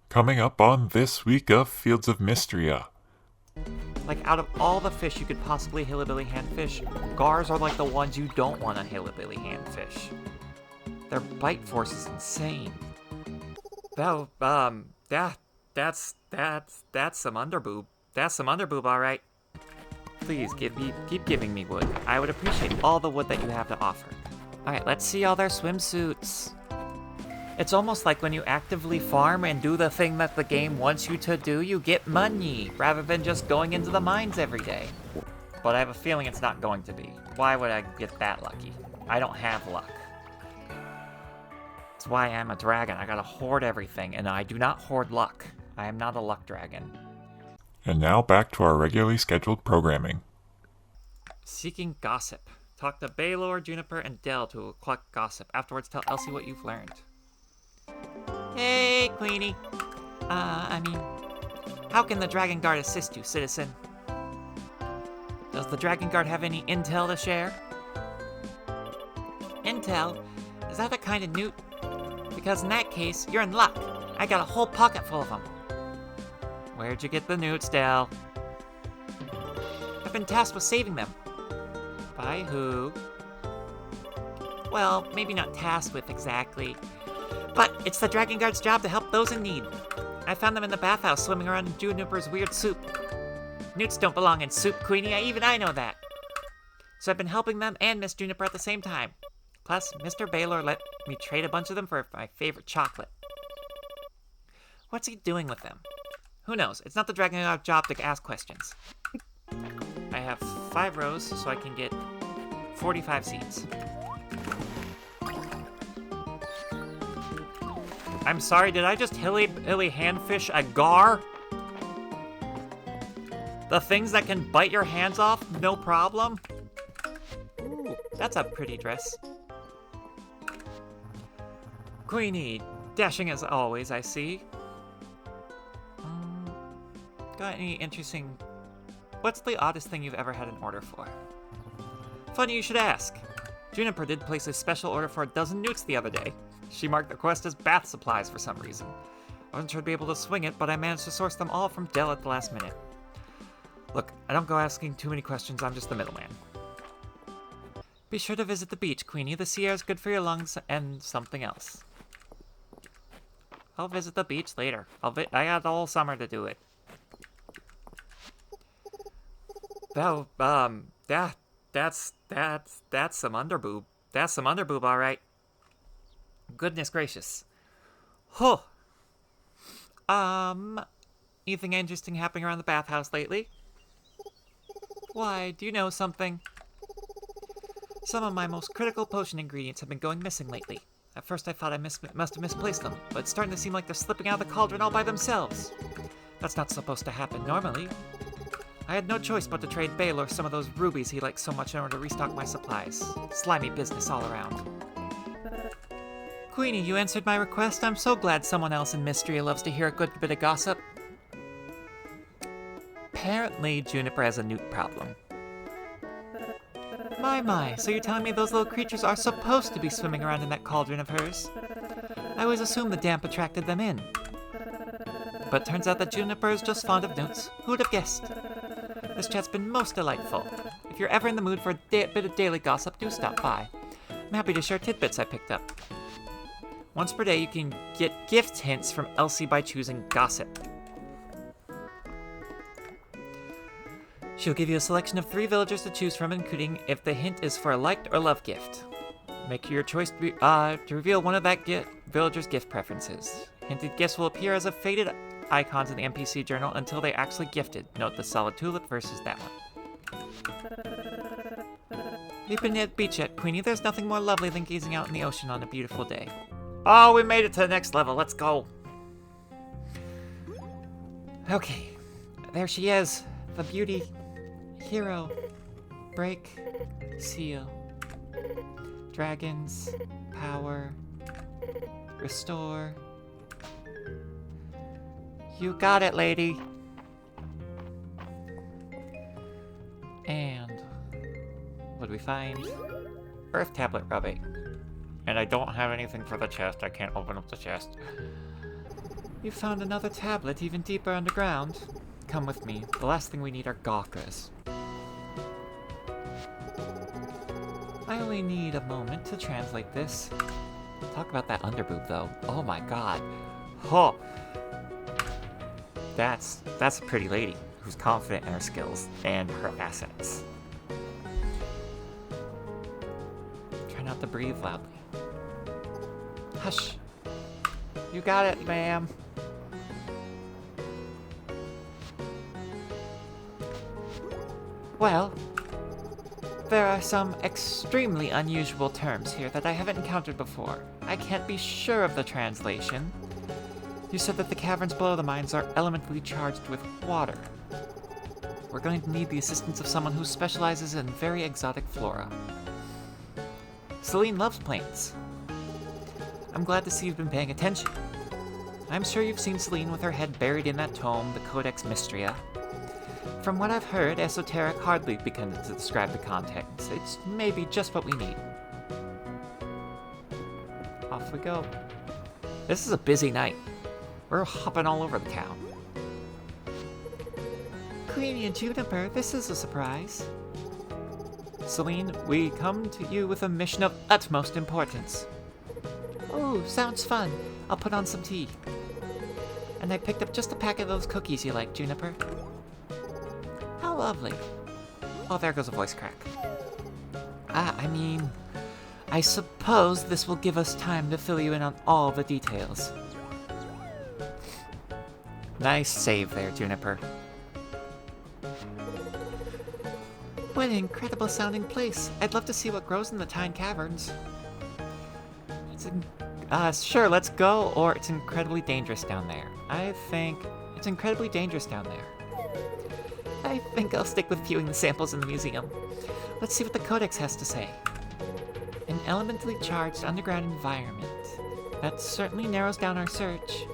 Coming up on this week of Fields of Mistria. Like, out of all the fish you could possibly hillbilly handfish, gars are like the ones you don't want to hillbilly handfish. Their bite force is insane. Though, that's some underboob. That's some underboob, alright. Please, keep giving me wood. I would appreciate all the wood that you have to offer. Alright, let's see all their swimsuits. It's almost like when you actively farm and do the thing that the game wants you to do, you get money, rather than just going into the mines every day. But I have a feeling it's not going to be. Why would I get that lucky? I don't have luck. That's why I'm a dragon. I gotta hoard everything, and I do not hoard luck. I am not a luck dragon. And now back to our regularly scheduled programming. Seeking gossip. Talk to Baylor, Juniper, and Dell to collect gossip. Afterwards, tell Elsie what you've learned. Hey, Queenie. How can the Dragon Guard assist you, citizen? Does the Dragon Guard have any intel to share? Intel? Is that the kind of newt? Because in that case, you're in luck. I got a whole pocket full of them. Where'd you get the newts, Dell? I've been tasked with saving them. By who? Well, maybe not tasked with exactly. But it's the Dragon Guard's job to help those in need. I found them in the bathhouse swimming around in Juniper's weird soup. Newts don't belong in soup, Queenie. Even I know that. So I've been helping them and Miss Juniper at the same time. Plus, Mr. Baylor let me trade a bunch of them for my favorite chocolate. What's he doing with them? Who knows? It's not the Dragon Guard's job to ask questions. I have 5 rows, so I can get 45 seeds. I'm sorry, did I just hilly handfish a gar? The things that can bite your hands off, no problem? Ooh, that's a pretty dress. Queenie, dashing as always, I see. Got any interesting... What's the oddest thing you've ever had an order for? Funny you should ask. Juniper did place a special order for a dozen newts the other day. She marked the request as bath supplies for some reason. I wasn't sure to be able to swing it, but I managed to source them all from Dell at the last minute. Look, I don't go asking too many questions, I'm just the middleman. Be sure to visit the beach, Queenie. The sea air is good for your lungs and something else. I'll visit the beach later. I got the whole summer to do it. Though, that's some underboob. That's some underboob, alright. Goodness gracious. Huh. Anything interesting happening around the bathhouse lately? Why, do you know something? Some of my most critical potion ingredients have been going missing lately. At first I thought I must have misplaced them, but it's starting to seem like they're slipping out of the cauldron all by themselves. That's not supposed to happen normally. I had no choice but to trade Baylor some of those rubies he likes so much in order to restock my supplies. Slimy business all around. Queenie, you answered my request. I'm so glad someone else in Mistria loves to hear a good bit of gossip. Apparently, Juniper has a newt problem. My, so you're telling me those little creatures are supposed to be swimming around in that cauldron of hers? I always assumed the damp attracted them in. But turns out that Juniper is just fond of newts. Who'd have guessed? This chat's been most delightful. If you're ever in the mood for a bit of daily gossip, do stop by. I'm happy to share tidbits I picked up. Once per day, you can get gift hints from Elsie by choosing Gossip. She'll give you a selection of 3 villagers to choose from, including if the hint is for a liked or love gift. Make your choice to reveal one of that villager's gift preferences. Hinted gifts will appear as a faded icons in the NPC journal until they're actually gifted. Note the solid tulip versus that one. We've been at the beach yet, Queenie. There's nothing more lovely than gazing out in the ocean on a beautiful day. Oh, we made it to the next level. Let's go. Okay, there she is. The beauty. Hero. Break. Seal. Dragons. Power. Restore. You got it, lady. And what do we find? Earth tablet rubbing. And I don't have anything for the chest. I can't open up the chest. You found another tablet even deeper underground. Come with me. The last thing we need are gawkers. I only need a moment to translate this. Talk about that underboob, though. Oh my god. Oh! That's a pretty lady who's confident in her skills and her assets. Try not to breathe loudly. Hush. You got it, ma'am. Well, there are some extremely unusual terms here that I haven't encountered before. I can't be sure of the translation. You said that the caverns below the mines are elementally charged with water. We're going to need the assistance of someone who specializes in very exotic flora. Celine loves plants. I'm glad to see you've been paying attention. I'm sure you've seen Celine with her head buried in that tome, the Codex Mistria. From what I've heard, esoteric hardly begins to describe the contents. It's maybe just what we need. Off we go. This is a busy night. We're hopping all over the town. Queenie and Juniper, this is a surprise. Celine, we come to you with a mission of utmost importance. Oh, sounds fun. I'll put on some tea. And I picked up just a pack of those cookies you like, Juniper. How lovely. Oh, there goes a voice crack. I suppose this will give us time to fill you in on all the details. Nice save there, Juniper. What an incredible sounding place. I'd love to see what grows in the Tyne Caverns. Sure, let's go, or it's incredibly dangerous down there. I think it's incredibly dangerous down there. I think I'll stick with viewing the samples in the museum. Let's see what the Codex has to say. An elementally charged underground environment. That certainly narrows down our search.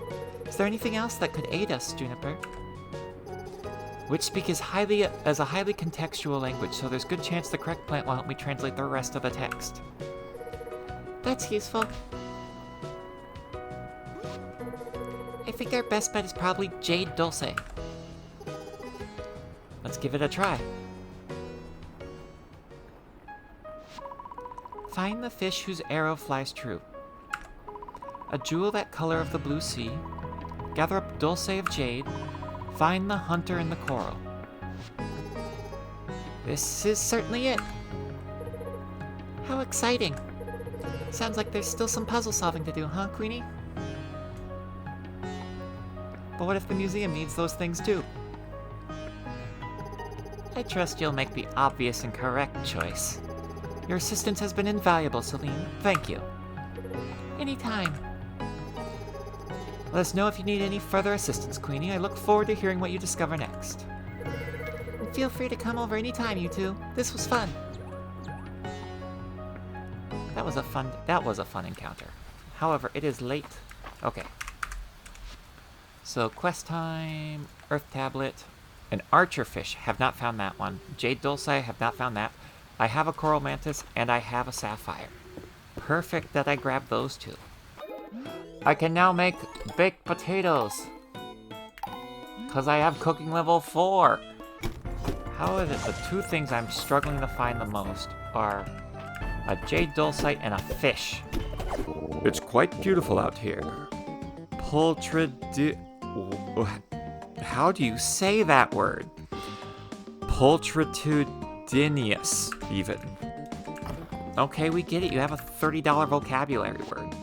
Is there anything else that could aid us, Juniper? Which speak as a highly contextual language, so there's good chance the correct plant will help me translate the rest of the text. That's useful. I think our best bet is probably Jade Dulce. Let's give it a try. Find the fish whose arrow flies true. A jewel that color of the blue sea. Gather up Dulce of jade. Find the hunter in the coral. This is certainly it. How exciting. Sounds like there's still some puzzle solving to do, huh, Queenie? But what if the museum needs those things too? I trust you'll make the obvious and correct choice. Your assistance has been invaluable, Celine. Thank you. Anytime. Let us know if you need any further assistance, Queenie. I look forward to hearing what you discover next. And feel free to come over anytime, you two. This was fun. That was a fun encounter. However, it is late. Okay. So, quest time, Earth Tablet, an Archerfish, have not found that one. Jade Dulce, have not found that. I have a Coral Mantis, and I have a Sapphire. Perfect that I grabbed those two. I can now make baked potatoes. Because I have cooking level 4. How is it the two things I'm struggling to find the most are a Jade Dulcite and a fish? It's quite beautiful out here. How do you say that word? Pulchritudinous, even. Okay, we get it. You have a $30 vocabulary word.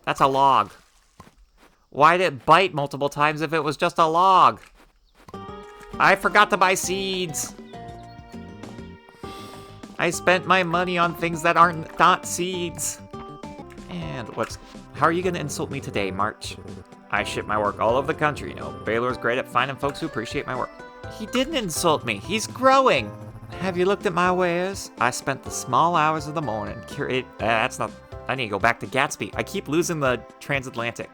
That's a log. Why'd it bite multiple times if it was just a log? I forgot to buy seeds. I spent my money on things that aren't not seeds. And how are you gonna insult me today, March? I ship my work all over the country, you know. Baylor's great at finding folks who appreciate my work. He didn't insult me. He's growing. Have you looked at my wares? I spent the small hours of the morning I need to go back to Gatsby. I keep losing the transatlantic.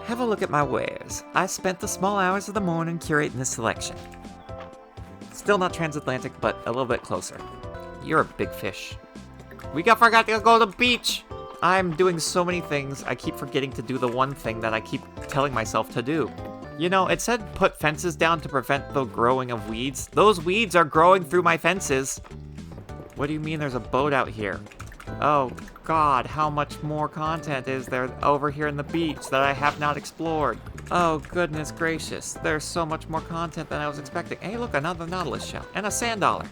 Have a look at my wares. I spent the small hours of the morning curating this selection. Still not transatlantic, but a little bit closer. You're a big fish. We forgot to go to the beach. I'm doing so many things, I keep forgetting to do the one thing that I keep telling myself to do. You know, it said put fences down to prevent the growing of weeds. Those weeds are growing through my fences. What do you mean there's a boat out here? Oh God, how much more content is there over here in the beach that I have not explored? Oh goodness gracious, there's so much more content than I was expecting. Hey look, another Nautilus shell and a sand dollar.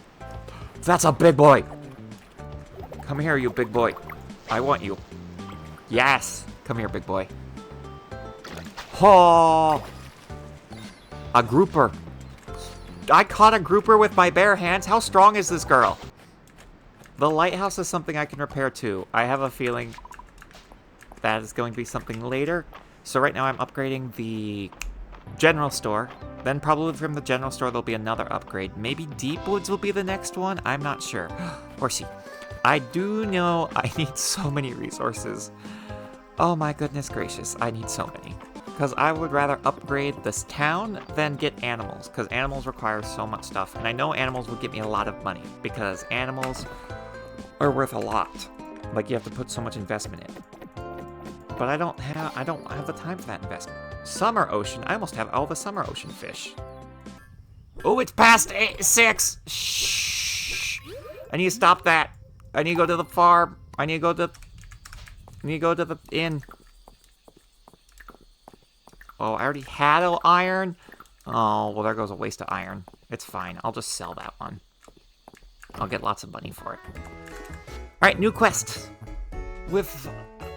That's a big boy. Come here, you big boy. I want you. Yes, come here, big boy. Oh, a grouper. I caught a grouper with my bare hands. How strong is this girl? The lighthouse is something I can repair too. I have a feeling that is going to be something later. So right now I'm upgrading the general store. Then probably from the general store there'll be another upgrade. Maybe Deep Woods will be the next one. I'm not sure. Horsey. I do know I need so many resources. Oh my goodness gracious. I need so many. Because I would rather upgrade this town than get animals. Because animals require so much stuff. And I know animals would get me a lot of money. Because animals are worth a lot. Like you have to put so much investment in. But I don't have the time for that investment. Summer ocean. I almost have all the summer ocean fish. Oh, it's past 6. Shh. I need to stop that. I need to go to the farm. I need to go to the inn. Oh, I already had an iron. Oh, well, there goes a waste of iron. It's fine. I'll just sell that one. I'll get lots of money for it. Alright, new quest. With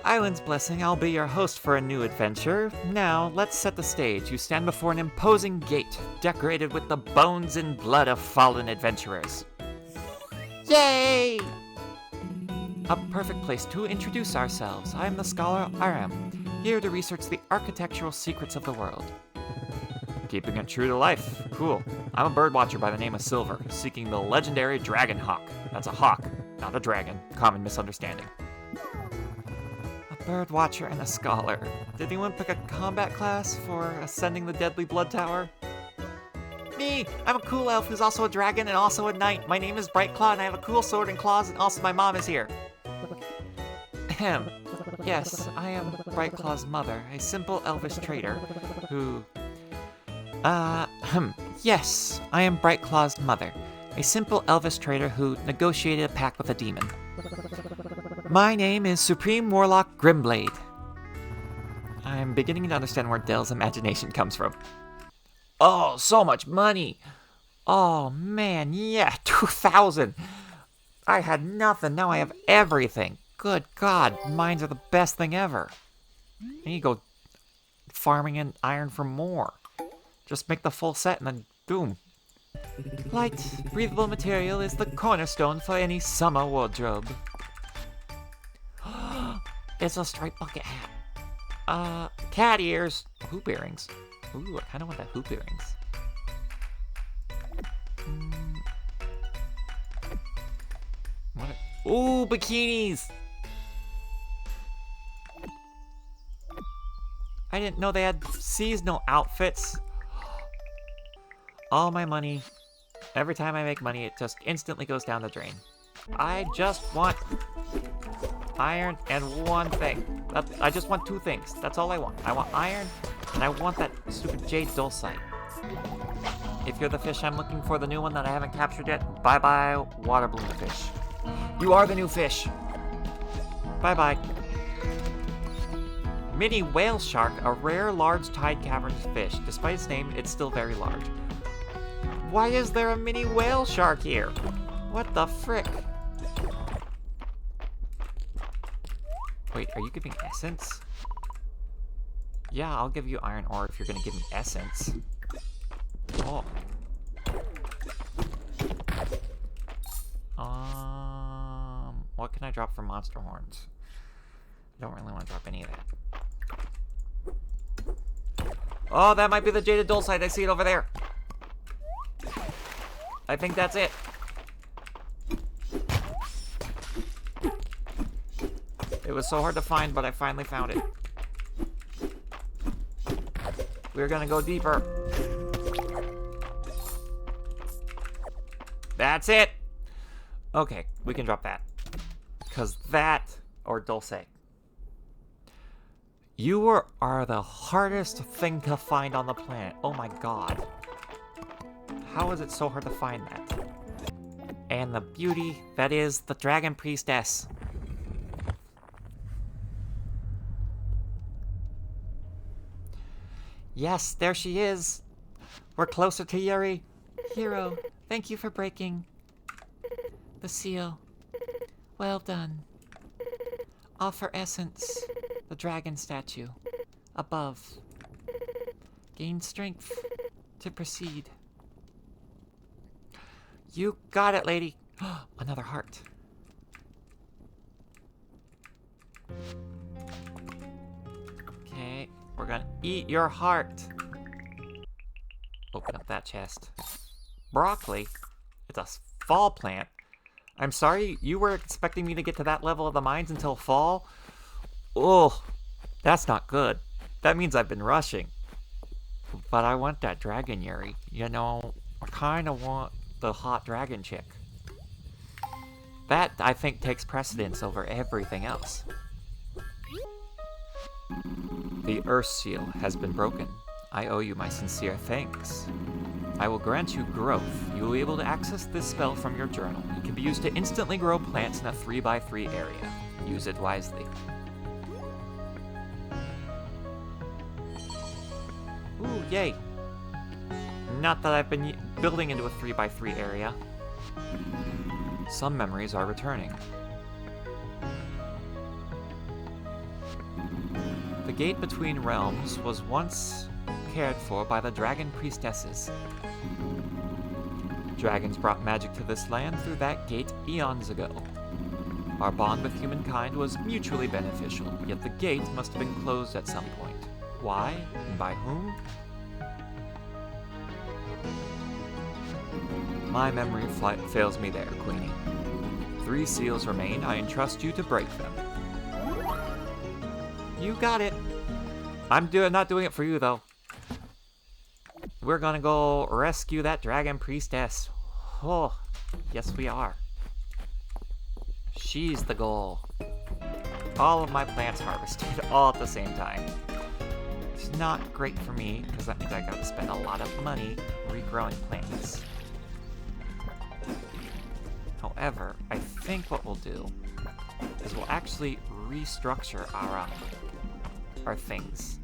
Island's blessing, I'll be your host for a new adventure. Now, let's set the stage. You stand before an imposing gate, decorated with the bones and blood of fallen adventurers. Yay! A perfect place to introduce ourselves. I am the scholar Aram, here to research the architectural secrets of the world. Keeping it true to life. Cool. I'm a birdwatcher by the name of Silver, seeking the legendary dragon hawk. That's a hawk, not a dragon. Common misunderstanding. A birdwatcher and a scholar. Did anyone pick a combat class for ascending the deadly blood tower? Me! I'm a cool elf who's also a dragon and also a knight. My name is Brightclaw and I have a cool sword and claws, and also my mom is here. Ahem. Yes, I am Brightclaw's mother, a simple elvish trader who... Yes, I am Brightclaw's mother, a simple elvish trader who negotiated a pact with a demon. My name is Supreme Warlock Grimblade. I'm beginning to understand where Dell's imagination comes from. Oh, so much money! Oh, man, yeah, 2,000! I had nothing, now I have everything. Good God, mines are the best thing ever. I need to go farming in iron for more. Just make the full set and then boom. Light, breathable material is the cornerstone for any summer wardrobe. It's a striped bucket hat. Cat ears. Hoop earrings. Ooh, I kind of want that hoop earrings. Ooh, bikinis! I didn't know they had seasonal outfits. All my money, every time I make money, it just instantly goes down the drain. I just want iron and one thing. I just want 2 things. That's all I want. I want iron, and I want that stupid jade dulcite. If you're the fish I'm looking for, the new one that I haven't captured yet, bye-bye, water balloon fish. You are the new fish. Bye-bye. Mini whale shark, a rare large tide caverns fish. Despite its name, it's still very large. Why is there a mini whale shark here? What the frick? Wait, are you giving essence? Yeah, I'll give you iron ore if you're gonna give me essence. Oh. What can I drop for monster horns? I don't really want to drop any of that. Oh, that might be the jaded dulcite. I see it over there. I think that's it. It was so hard to find, but I finally found it. We're gonna go deeper. That's it! Okay, we can drop that. Because that, or dulce. are the hardest thing to find on the planet. Oh my god. How is it so hard to find that? And the beauty that is the Dragon Priestess. Yes, there she is. We're closer to Yuri. Hero, thank you for breaking the seal. Well done. Offer Essence, the dragon statue, above. Gain strength to proceed. You got it, lady. Another heart. Okay, we're gonna eat your heart. Open up that chest. Broccoli? It's a fall plant. I'm sorry, you were expecting me to get to that level of the mines until fall? Oh, that's not good. That means I've been rushing. But I want that dragon Yuri. You know, I kind of want the hot dragon chick. That, I think, takes precedence over everything else. The Earth Seal has been broken. I owe you my sincere thanks. I will grant you growth. You will be able to access this spell from your journal. It can be used to instantly grow plants in a 3x3 area. Use it wisely. Ooh, yay! Not that I've been building into a 3x3 area. Some memories are returning. The gate between realms was once cared for by the dragon priestesses. Dragons brought magic to this land through that gate eons ago. Our bond with humankind was mutually beneficial, yet the gate must have been closed at some point. Why, and by whom? My memory fails me there, Queenie. 3 seals remain. I entrust you to break them. You got it. I'm not doing it for you, though. We're gonna go rescue that dragon priestess. Oh, yes we are. She's the goal. All of my plants harvested all at the same time. It's not great for me, because that means I gotta spend a lot of money regrowing plants. However, I think what we'll do is we'll actually restructure our things.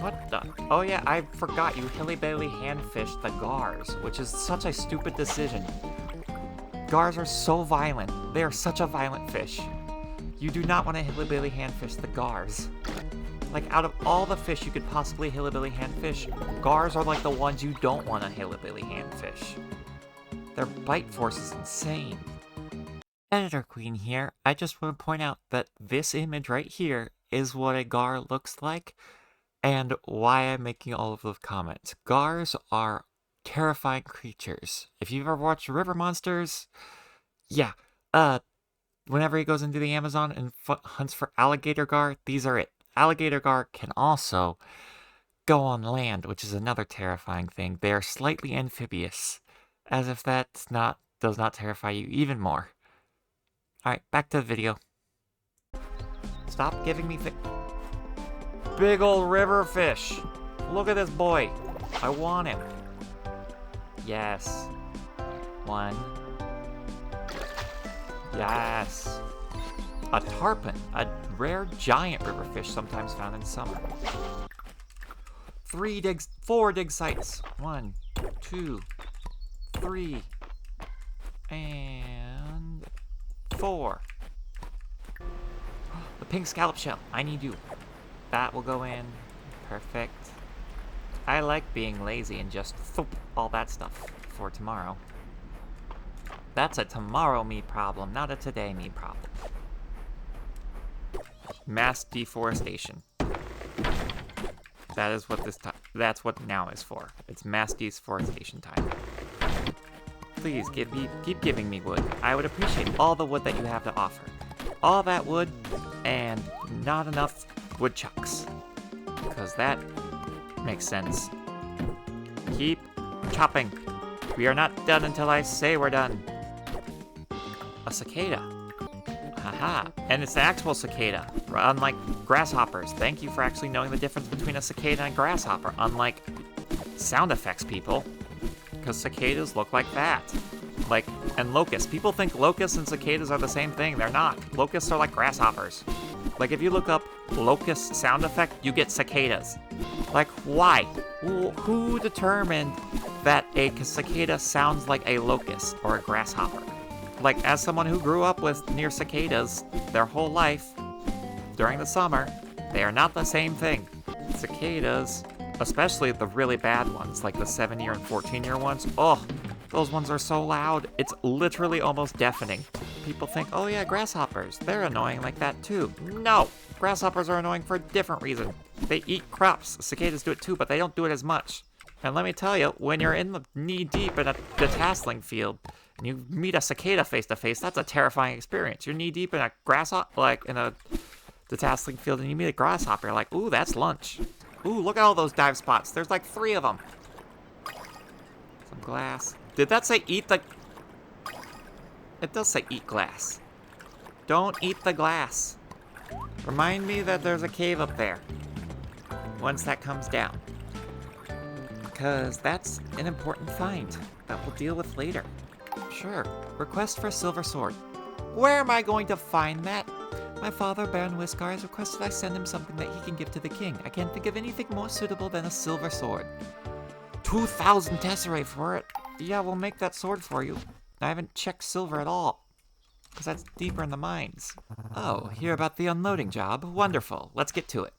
What the? Oh yeah, I forgot you hilly-billy hand-fished the gars, which is such a stupid decision. Gars are so violent. They are such a violent fish. You do not want to hilly-billy hand-fish the gars. Like, out of all the fish you could possibly hilly-billy hand-fish, gars are like the ones you don't want to hilly-billy hand-fish. Their bite force is insane. Editor Queen here. I just want to point out that this image right here is what a gar looks like, and why I'm making all of those comments. Gars are terrifying creatures. If you've ever watched River Monsters, yeah, whenever he goes into the Amazon and hunts for alligator gar, these are it. Alligator gar can also go on land, which is another terrifying thing. They are slightly amphibious, as if that does not terrify you even more. Alright, back to the video. Stop giving me big old river fish. Look at this boy. I want him. Yes. 1. Yes. A tarpon, a rare giant river fish sometimes found in summer. 4 dig sites. 1, 2, 3, and 4. The pink scallop shell. I need you. That will go in. Perfect. I like being lazy and just thump all that stuff for tomorrow. That's a tomorrow me problem, not a today me problem. Mass deforestation. That is what that's what now is for. It's mass deforestation time. Please keep giving me wood. I would appreciate all the wood that you have to offer. All that wood and not enough woodchucks. Because that makes sense. Keep chopping. We are not done until I say we're done. A cicada. Aha, and it's an actual cicada, unlike grasshoppers. Thank you for actually knowing the difference between a cicada and a grasshopper, unlike sound effects people, because cicadas look like that. Like, and locusts. People think locusts and cicadas are the same thing. They're not. Locusts are like grasshoppers. Like, if you look up locust sound effect, you get cicadas. Like, why? Who determined that a cicada sounds like a locust or a grasshopper? Like, as someone who grew up with near cicadas their whole life, during the summer, they are not the same thing. Cicadas, especially the really bad ones, like the 7-year and 14-year ones, oh, those ones are so loud, it's literally almost deafening. People think, oh yeah, grasshoppers, they're annoying like that too. No, grasshoppers are annoying for a different reason. They eat crops. Cicadas do it too, but they don't do it as much. And let me tell you, when you're in the knee-deep in a detasseling field, and you meet a cicada face-to-face, that's a terrifying experience. You're knee-deep in a grasshopper, like in a detasseling field, and you meet a grasshopper, you're like, ooh, that's lunch. Ooh, look at all those dive spots. There's like 3 of them. Some glass. Did that say eat the... It does say eat glass. Don't eat the glass. Remind me that there's a cave up there. Once that comes down. Because that's an important find that we'll deal with later. Sure. Request for a silver sword. Where am I going to find that? My father, Baron Whiskar, has requested I send him something that he can give to the king. I can't think of anything more suitable than a silver sword. 2,000 tesserae for it. Yeah, we'll make that sword for you. I haven't checked silver at all, because that's deeper in the mines. Oh, hear about the unloading job? Wonderful. Let's get to it.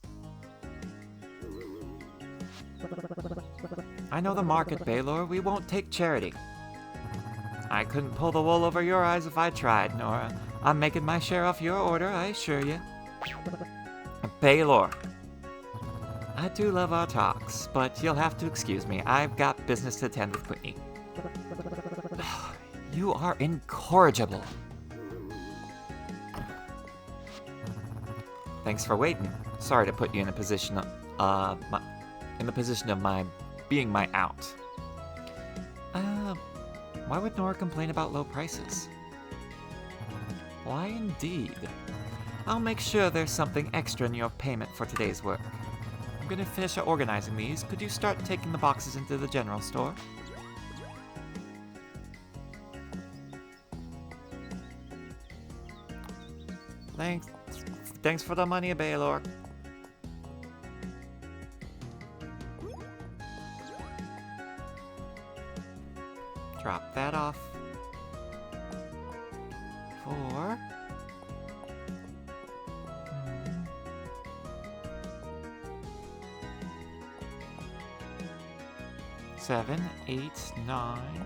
I know the market, Baylor. We won't take charity. I couldn't pull the wool over your eyes if I tried, Nora. I'm making my share off your order, I assure you. Baylor. I do love our talks, but you'll have to excuse me. I've got business to attend with Whitney. You are incorrigible. Thanks for waiting. Sorry to put you in a position of, being my out. Why would Nora complain about low prices? Why indeed? I'll make sure there's something extra in your payment for today's work. I'm gonna finish organizing these. Could you start taking the boxes into the general store? Thanks for the money, Baylor. Drop that off. 4. 7, 8, 9.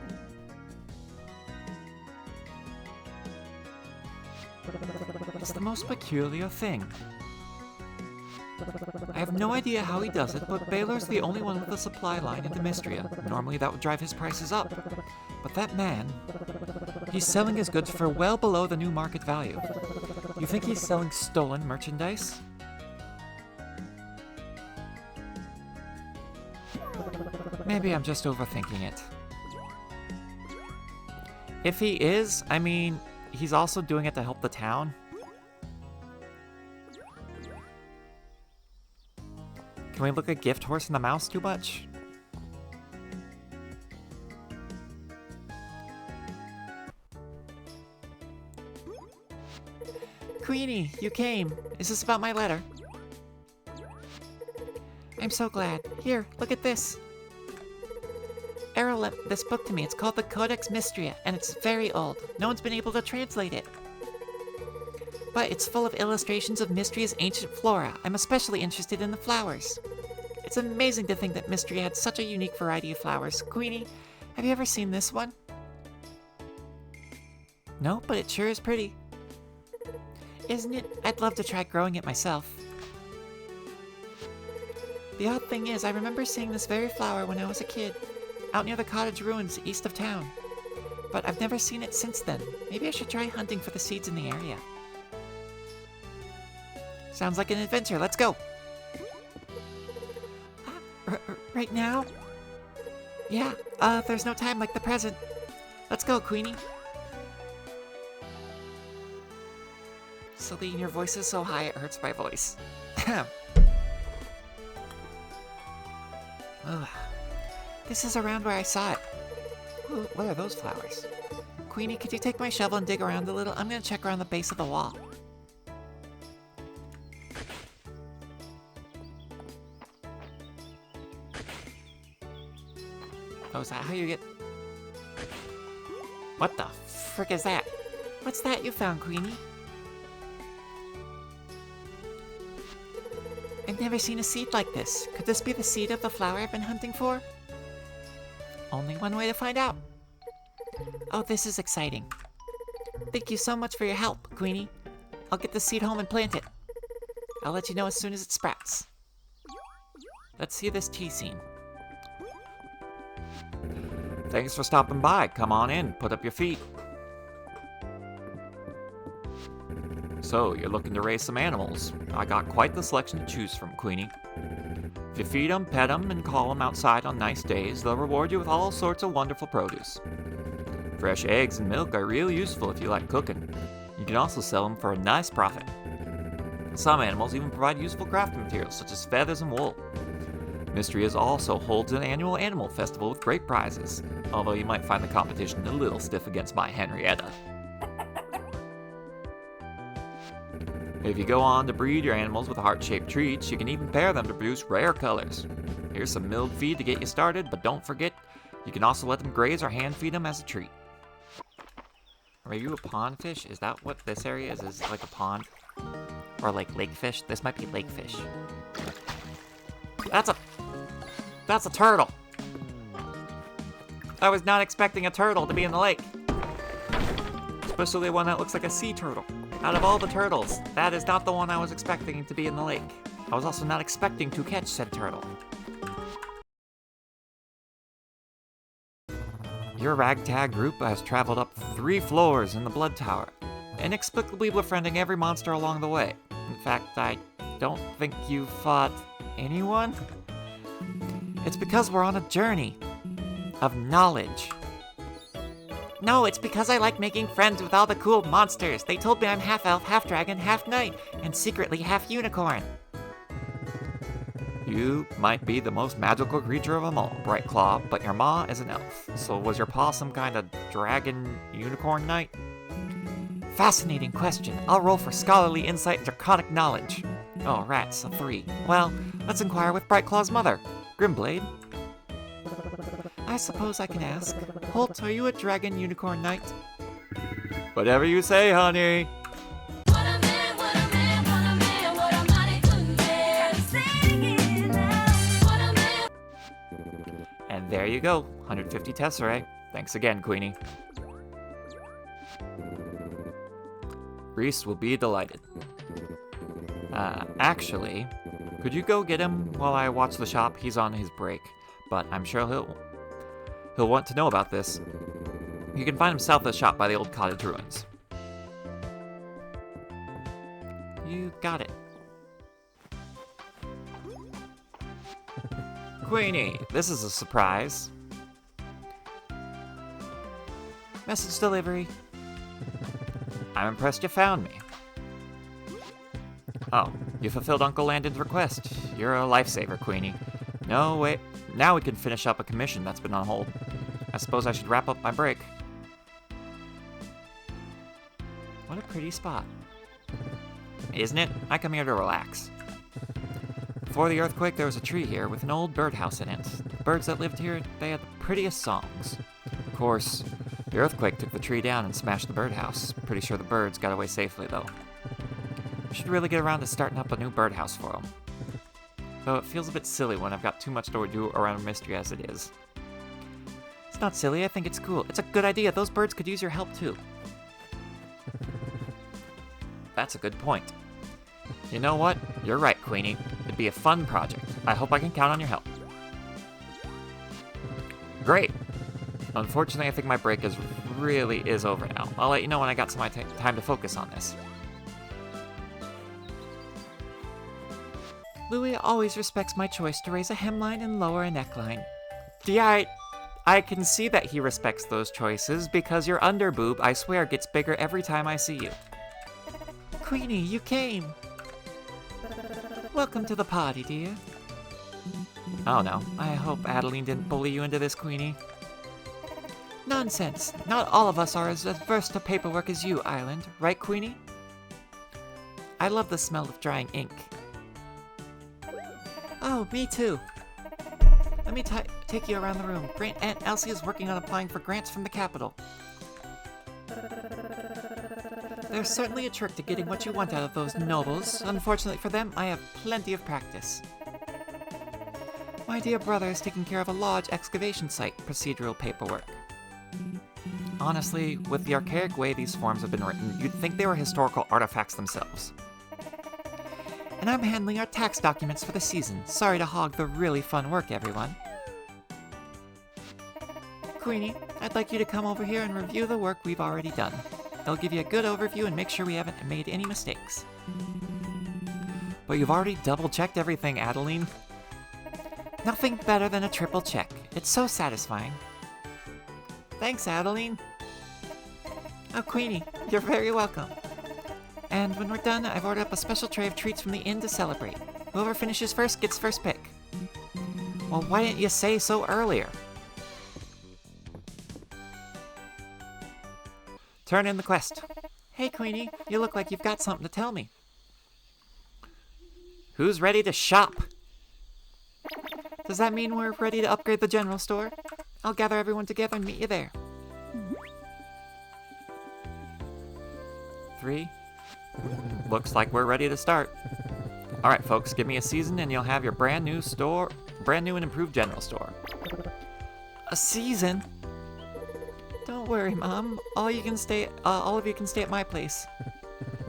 It's the most peculiar thing. I have no idea how he does it, but Baylor's the only one with a supply line into Mistria. Normally that would drive his prices up. But that man, he's selling his goods for well below the new market value. You think he's selling stolen merchandise? Maybe I'm just overthinking it. If he is, I mean, he's also doing it to help the town. Can we look at Gift Horse and the Mouse too much? Queenie, you came. Is this about my letter? I'm so glad. Here, look at this. Errol lent this book to me. It's called the Codex Mistria, and it's very old. No one's been able to translate it. But it's full of illustrations of Mistria's ancient flora. I'm especially interested in the flowers. It's amazing to think that Mistria had such a unique variety of flowers. Queenie, have you ever seen this one? No, but it sure is pretty. Isn't it? I'd love to try growing it myself. The odd thing is, I remember seeing this very flower when I was a kid, out near the cottage ruins east of town. But I've never seen it since then. Maybe I should try hunting for the seeds in the area. Sounds like an adventure. Let's go. Right now? Yeah, there's no time like the present. Let's go, Queenie. Celine, your voice is so high it hurts my voice. Ugh. This is around where I saw it. Ooh, what are those flowers? Queenie, could you take my shovel and dig around a little? I'm gonna check around the base of the wall. Oh, is that how you get... What the frick is that? What's that you found, Queenie? I've never seen a seed like this. Could this be the seed of the flower I've been hunting for? Only one way to find out. Oh, this is exciting. Thank you so much for your help, Queenie. I'll get the seed home and plant it. I'll let you know as soon as it sprouts. Let's see this tea scene. Thanks for stopping by. Come on in. Put up your feet. So, you're looking to raise some animals. I got quite the selection to choose from, Queenie. If you feed them, pet them, and call them outside on nice days, they'll reward you with all sorts of wonderful produce. Fresh eggs and milk are real useful if you like cooking. You can also sell them for a nice profit. Some animals even provide useful crafting materials, such as feathers and wool. Mistria also holds an annual animal festival with great prizes, although you might find the competition a little stiff against my Henrietta. If you go on to breed your animals with heart-shaped treats, you can even pair them to produce rare colors. Here's some milled feed to get you started, but don't forget, you can also let them graze or hand feed them as a treat. Are you a pond fish? Is that what this area is? Is it like a pond? Or like lake fish? This might be lake fish. That's a turtle. I was not expecting a turtle to be in the lake. Especially one that looks like a sea turtle. Out of all the turtles, that is not the one I was expecting to be in the lake. I was also not expecting to catch said turtle. Your ragtag group has traveled up 3 floors in the Blood Tower, inexplicably befriending every monster along the way. In fact, I don't think you fought anyone? It's because we're on a journey of knowledge. No, it's because I like making friends with all the cool monsters. They told me I'm half elf, half dragon, half knight, and secretly half unicorn. You might be the most magical creature of them all, Bright Claw, but your ma is an elf. So was your pa some kind of dragon unicorn knight? Fascinating question. I'll roll for scholarly insight and draconic knowledge. Oh, rats, a 3. Well, let's inquire with Bright Claw's mother, Grimblade. I suppose I can ask. Holt, are you a dragon unicorn knight? Whatever you say, honey. And there you go, 150 Tesserae. Thanks again, Queenie. Reese will be delighted. Actually, could you go get him while I watch the shop? He's on his break, but I'm sure he'll want to know about this. You can find him south of the shop by the old cottage ruins. You got it. Queenie, this is a surprise. Message delivery. I'm impressed you found me. Oh, you fulfilled Uncle Landon's request. You're a lifesaver, Queenie. No, wait. Now we can finish up a commission that's been on hold. I suppose I should wrap up my break. What a pretty spot. Isn't it? I come here to relax. Before the earthquake, there was a tree here with an old birdhouse in it. The birds that lived here, they had the prettiest songs. Of course, the earthquake took the tree down and smashed the birdhouse. Pretty sure the birds got away safely, though. I should really get around to starting up a new birdhouse for them. Though it feels a bit silly when I've got too much to do around Mistria as it is. It's not silly, I think it's cool. It's a good idea. Those birds could use your help, too. That's a good point. You know what? You're right, Queenie. It'd be a fun project. I hope I can count on your help. Great. Unfortunately, I think my break really is over now. I'll let you know when I got some time to focus on this. Louis always respects my choice to raise a hemline and lower a neckline. Yeah, I can see that he respects those choices because your underboob, I swear, gets bigger every time I see you. Queenie, you came! Welcome to the party, dear. Oh no, I hope Adeline didn't bully you into this, Queenie. Nonsense. Not all of us are as averse to paperwork as you, Island. Right, Queenie? I love the smell of drying ink. Oh, me too. Let me take you around the room. Aunt Elsie is working on applying for grants from the Capitol. There's certainly a trick to getting what you want out of those nobles. Unfortunately for them, I have plenty of practice. My dear brother is taking care of a large excavation site procedural paperwork. Honestly, with the archaic way these forms have been written, you'd think they were historical artifacts themselves. And I'm handling our tax documents for the season. Sorry to hog the really fun work, everyone. Queenie, I'd like you to come over here and review the work we've already done. It'll give you a good overview and make sure we haven't made any mistakes. But you've already double-checked everything, Adeline. Nothing better than a triple check. It's so satisfying. Thanks, Adeline. Oh, Queenie, you're very welcome. And when we're done, I've ordered up a special tray of treats from the inn to celebrate. Whoever finishes first gets first pick. Well, why didn't you say so earlier? Turn in the quest. Hey, Queenie, you look like you've got something to tell me. Who's ready to shop? Does that mean we're ready to upgrade the general store? I'll gather everyone together and meet you there. 3. Looks like we're ready to start. Alright, folks, give me a season and you'll have your brand new and improved general store. A season? Don't worry, Mom. All of you can stay at my place.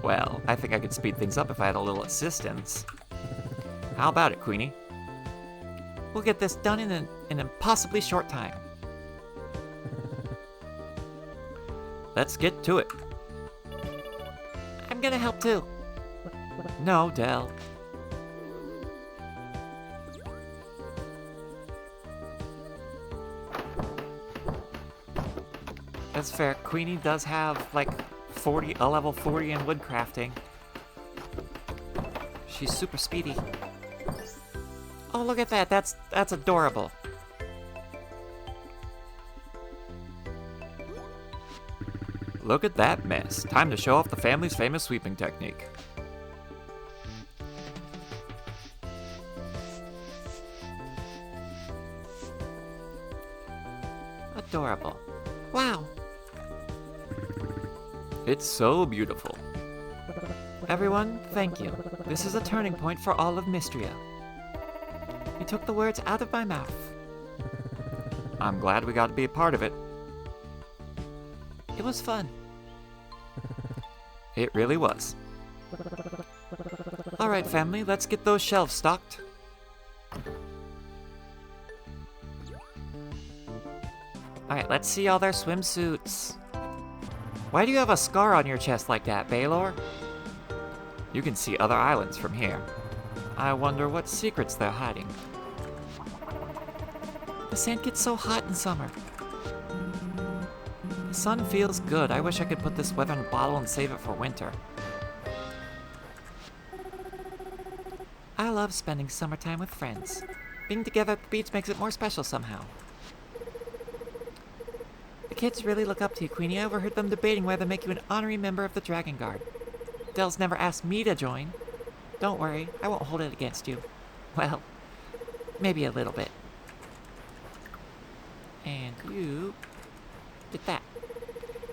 Well, I think I could speed things up if I had a little assistance. How about it, Queenie? We'll get this done in an impossibly short time. Let's get to it. I'm gonna help too. No, Del. That's fair. Queenie does have like a level 40 in woodcrafting. She's super speedy. Oh, look at that. That's adorable. Look at that mess. Time to show off the family's famous sweeping technique. Adorable. Wow. It's so beautiful. Everyone, thank you. This is a turning point for all of Mistria. You took the words out of my mouth. I'm glad we got to be a part of it. It was fun. It really was. Alright, family, let's get those shelves stocked. Alright, let's see all their swimsuits. Why do you have a scar on your chest like that, Baylor? You can see other islands from here. I wonder what secrets they're hiding. The sand gets so hot in summer. The sun feels good. I wish I could put this weather in a bottle and save it for winter. I love spending summertime with friends. Being together at the beach makes it more special somehow. The kids really look up to you, Queenie. I overheard them debating whether to make you an honorary member of the Dragon Guard. Dell's never asked me to join. Don't worry, I won't hold it against you. Well, maybe a little bit. And you did that.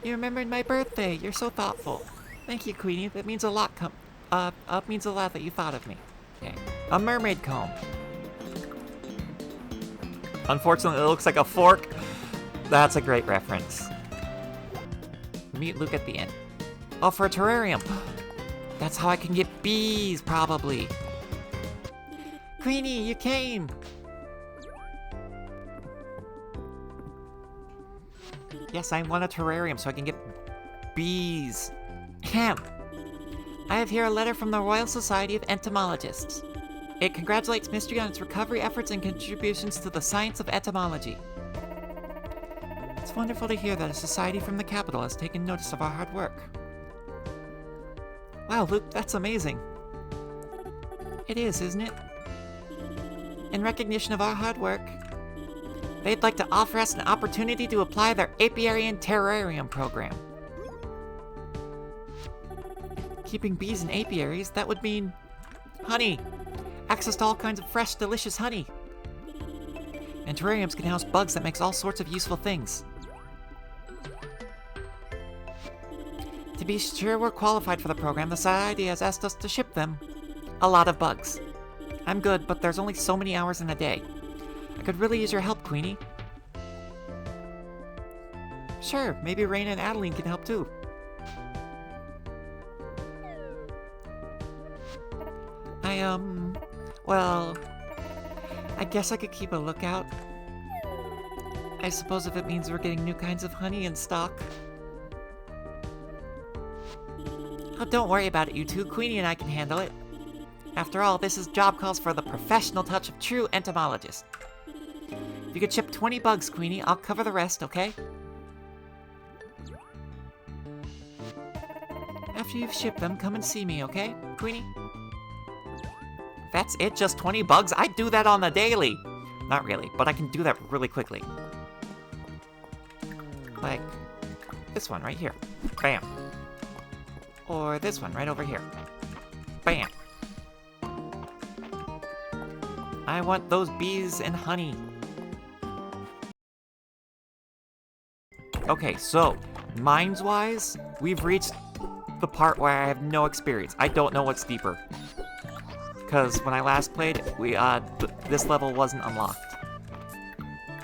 You remembered my birthday. You're so thoughtful. Thank you, Queenie. That means a lot. Means a lot that you thought of me. Okay. A mermaid comb. Unfortunately, it looks like a fork. That's a great reference. Meet Luke at the inn. Oh, for a terrarium. That's how I can get bees, probably. Queenie, you came! Yes, I want a terrarium so I can get bees. Ahem. I have here a letter from the Royal Society of Entomologists. It congratulates Mistria on its recovery efforts and contributions to the science of etymology. It's wonderful to hear that a society from the capital has taken notice of our hard work. Wow, Luke, that's amazing. It is, isn't it? In recognition of our hard work, they'd like to offer us an opportunity to apply their apiary and terrarium program. Keeping bees in apiaries, that would mean honey. Access to all kinds of fresh, delicious honey. And terrariums can house bugs that makes all sorts of useful things. To be sure we're qualified for the program, the Society has asked us to ship them a lot of bugs. I'm good, but there's only so many hours in a day. I could really use your help, Queenie. Sure, maybe Raina and Adeline can help too. Well, I guess I could keep a lookout. I suppose if it means we're getting new kinds of honey in stock. Oh, don't worry about it, you two. Queenie and I can handle it. After all, this job calls for the professional touch of true entomologists. If you could ship 20 bugs, Queenie, I'll cover the rest, okay? After you've shipped them, come and see me, okay, Queenie? That's it? Just 20 bugs? I do that on the daily! Not really, but I can do that really quickly. Like this one right here. Bam. Or this one right over here. Bam. I want those bees and honey. Okay, so, mines-wise, we've reached the part where I have no experience. I don't know what's deeper. Because when I last played, this level wasn't unlocked.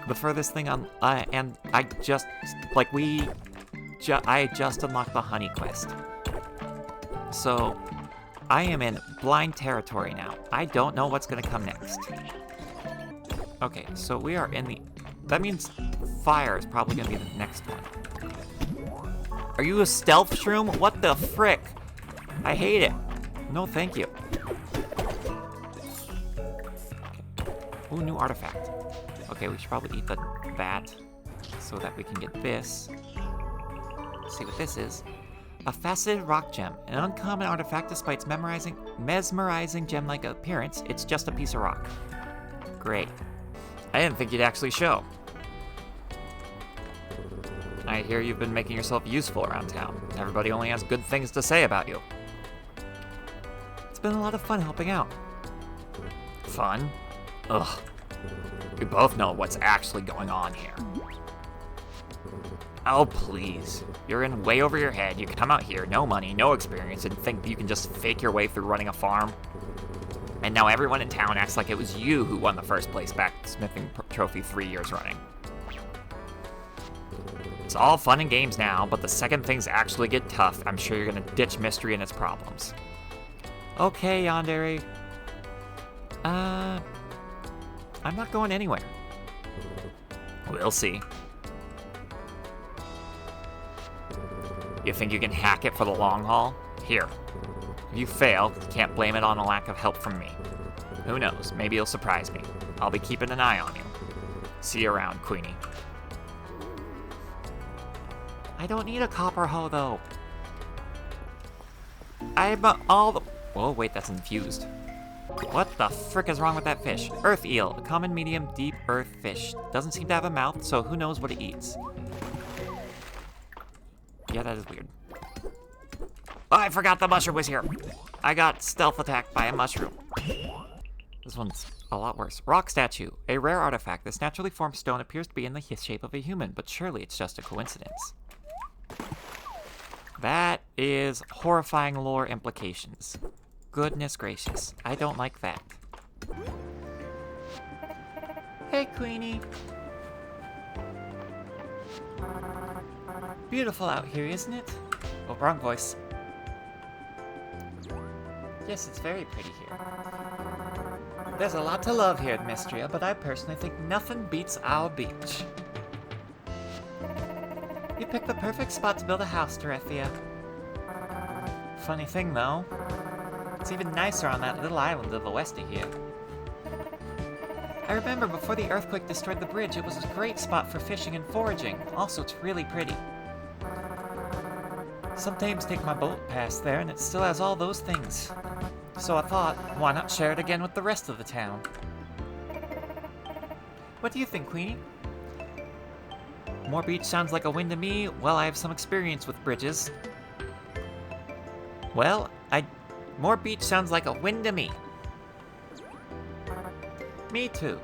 The furthest thing on, and I just unlocked the honey quest. So, I am in blind territory now. I don't know what's gonna come next. Okay, so we are in the, that means fire is probably gonna be the next one. Are you a stealth shroom? What the frick? I hate it. No, thank you. Ooh, new artifact. Okay, we should probably eat that so that we can get this. Let's see what this is. A faceted rock gem. An uncommon artifact despite its mesmerizing gem-like appearance. It's just a piece of rock. Great. I didn't think you'd actually show. I hear you've been making yourself useful around town. Everybody only has good things to say about you. It's been a lot of fun helping out. Fun? Ugh. We both know what's actually going on here. Oh, please. You're in way over your head. You come out here, no money, no experience, and think you can just fake your way through running a farm? And now everyone in town acts like it was you who won the first place blacksmithing trophy 3 years running. It's all fun and games now, but the second things actually get tough, I'm sure you're gonna ditch Mistria and its problems. Okay, Yandere. I'm not going anywhere. We'll see. You think you can hack it for the long haul? Here. If you fail, you can't blame it on a lack of help from me. Who knows, maybe you'll surprise me. I'll be keeping an eye on you. See you around, Queenie. I don't need a copper hoe, though. I'm all the... Whoa, wait, that's infused. What the frick is wrong with that fish? Earth eel, a common medium deep earth fish. Doesn't seem to have a mouth, so who knows what it eats. Yeah, that is weird. Oh, I forgot the mushroom was here. I got stealth attacked by a mushroom. This one's a lot worse. Rock statue, a rare artifact. This naturally formed stone appears to be in the shape of a human, but surely it's just a coincidence. That is horrifying lore implications. Goodness gracious, I don't like that. Hey, Queenie. Beautiful out here, isn't it? Oh, wrong voice. Yes, it's very pretty here. There's a lot to love here at Mistria, but I personally think nothing beats our beach. You picked the perfect spot to build a house, Dorethia. Funny thing, though. It's even nicer on that little island to the west of here. I remember before the earthquake destroyed the bridge, it was a great spot for fishing and foraging. Also, it's really pretty. Sometimes take my boat past there and it still has all those things. So I thought, why not share it again with the rest of the town? What do you think, Queenie? More beach sounds like a win to me. Well, I have some experience with bridges. More beach sounds like a win to me. Me too.